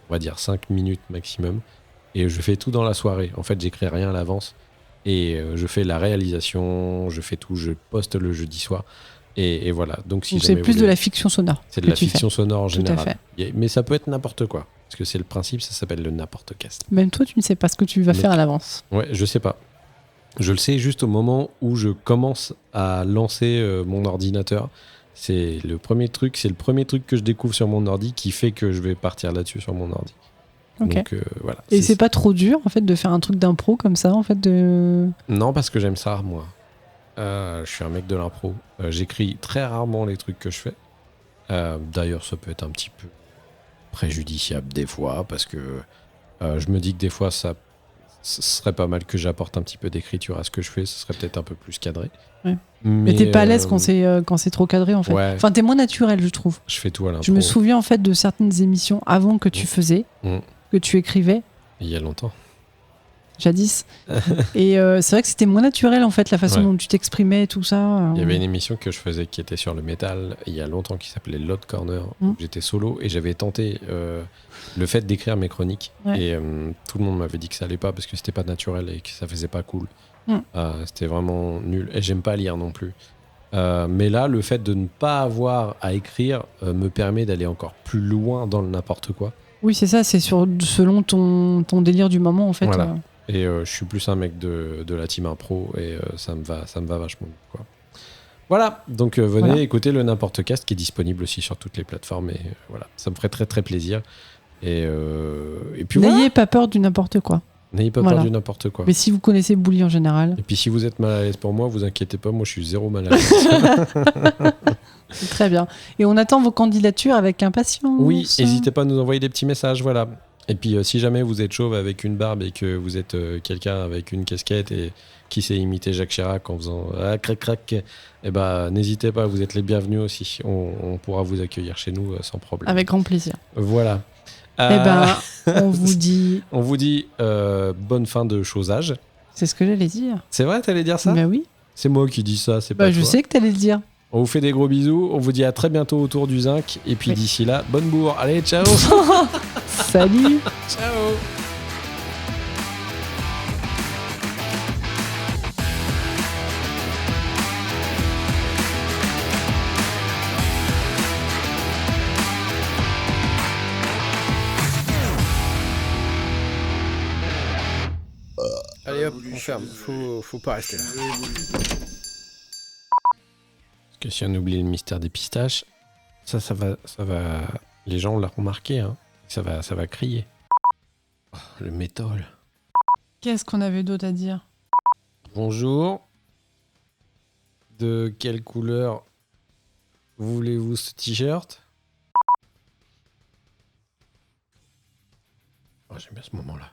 on va dire, 5 minutes maximum. Et je fais tout dans la soirée. En fait, j'écris rien à l'avance. Et je fais la réalisation, je fais tout, je poste le jeudi soir. Et voilà. Donc, si Donc jamais c'est plus vous de voulez- la fiction sonore. c'est de que la tu fais. fiction sonore en Tout à général. Mais ça peut être n'importe quoi. Parce que c'est le principe, ça s'appelle le N'importe Cast. Même toi, tu ne sais pas ce que tu vas Mais- faire à l'avance. Ouais, je sais pas. Je le sais juste au moment où je commence à lancer mon ordinateur. C'est le premier truc que je découvre sur mon ordi qui fait que je vais partir là-dessus sur mon ordi. Ok. Donc voilà. Et c'est pas trop dur en fait de faire un truc d'impro comme ça en fait de. Non, parce que j'aime ça, moi. Je suis un mec de l'impro. J'écris très rarement les trucs que je fais. D'ailleurs, ça peut être un petit peu préjudiciable des fois, parce que je me dis que des fois, ce serait pas mal que j'apporte un petit peu d'écriture à ce que je fais. Ce serait peut-être un peu plus cadré. Ouais. Mais t'es pas à l'aise quand c'est trop cadré en fait. ouais. Enfin, t'es moins naturel, je trouve. Je fais tout à l'impro. Je me souviens en fait de certaines émissions avant que tu faisais, Mm. que tu écrivais, Il y a longtemps. jadis. Et c'est vrai que c'était moins naturel en fait la façon Ouais. dont tu t'exprimais et tout ça. Il y avait une émission que je faisais qui était sur le métal il y a longtemps qui s'appelait Loud Corner. Mm. Où j'étais solo et j'avais tenté le fait d'écrire mes chroniques. Ouais. Et tout le monde m'avait dit que ça allait pas parce que c'était pas naturel et que ça faisait pas cool. Mm. C'était vraiment nul. Et j'aime pas lire non plus. Mais là, le fait de ne pas avoir à écrire me permet d'aller encore plus loin dans le n'importe quoi. Oui, c'est ça, c'est selon ton délire du moment en fait. Voilà. Et je suis plus un mec de la team impro et ça me va vachement bien, quoi. Voilà, donc venez Voilà. écouter le N'importe Cast qui est disponible aussi sur toutes les plateformes et voilà, ça me ferait très très plaisir. Et puis voilà, N'ayez pas peur du n'importe quoi. n'ayez pas Voilà. peur du n'importe quoi. Mais si vous connaissez Bouli en général, Et puis si vous êtes mal à l'aise pour moi, vous inquiétez pas, moi je suis zéro mal à l'aise. c'est très bien. Et on attend vos candidatures avec impatience. Oui, n'hésitez pas à nous envoyer des petits messages, voilà. Et puis si jamais vous êtes chauve avec une barbe et que vous êtes quelqu'un avec une casquette et qui sait imiter Jacques Chirac en faisant crac crac, eh ben n'hésitez pas, vous êtes les bienvenus aussi. On pourra vous accueillir chez nous sans problème. Avec grand plaisir. Voilà. Eh ben, on vous dit. On vous dit bonne fin de chosage. C'est ce que j'allais dire. C'est vrai, t'allais dire ça? Bah oui. C'est moi qui dis ça, c'est pas Bah je toi. sais que t'allais le dire. On vous fait des gros bisous. On vous dit à très bientôt autour du zinc. Et puis Oui. d'ici là, bonne bourre. Allez, ciao. Salut. Ciao. Allez hop, on ferme. Faut pas rester là. Parce que si on oublie le mystère des pistaches, ça va. Les gens l'ont remarqué, hein. Ça va crier. Oh, le métal. Qu'est-ce qu'on avait d'autre à dire? Bonjour. De quelle couleur voulez-vous ce t-shirt? Oh, j'aime bien ce moment-là.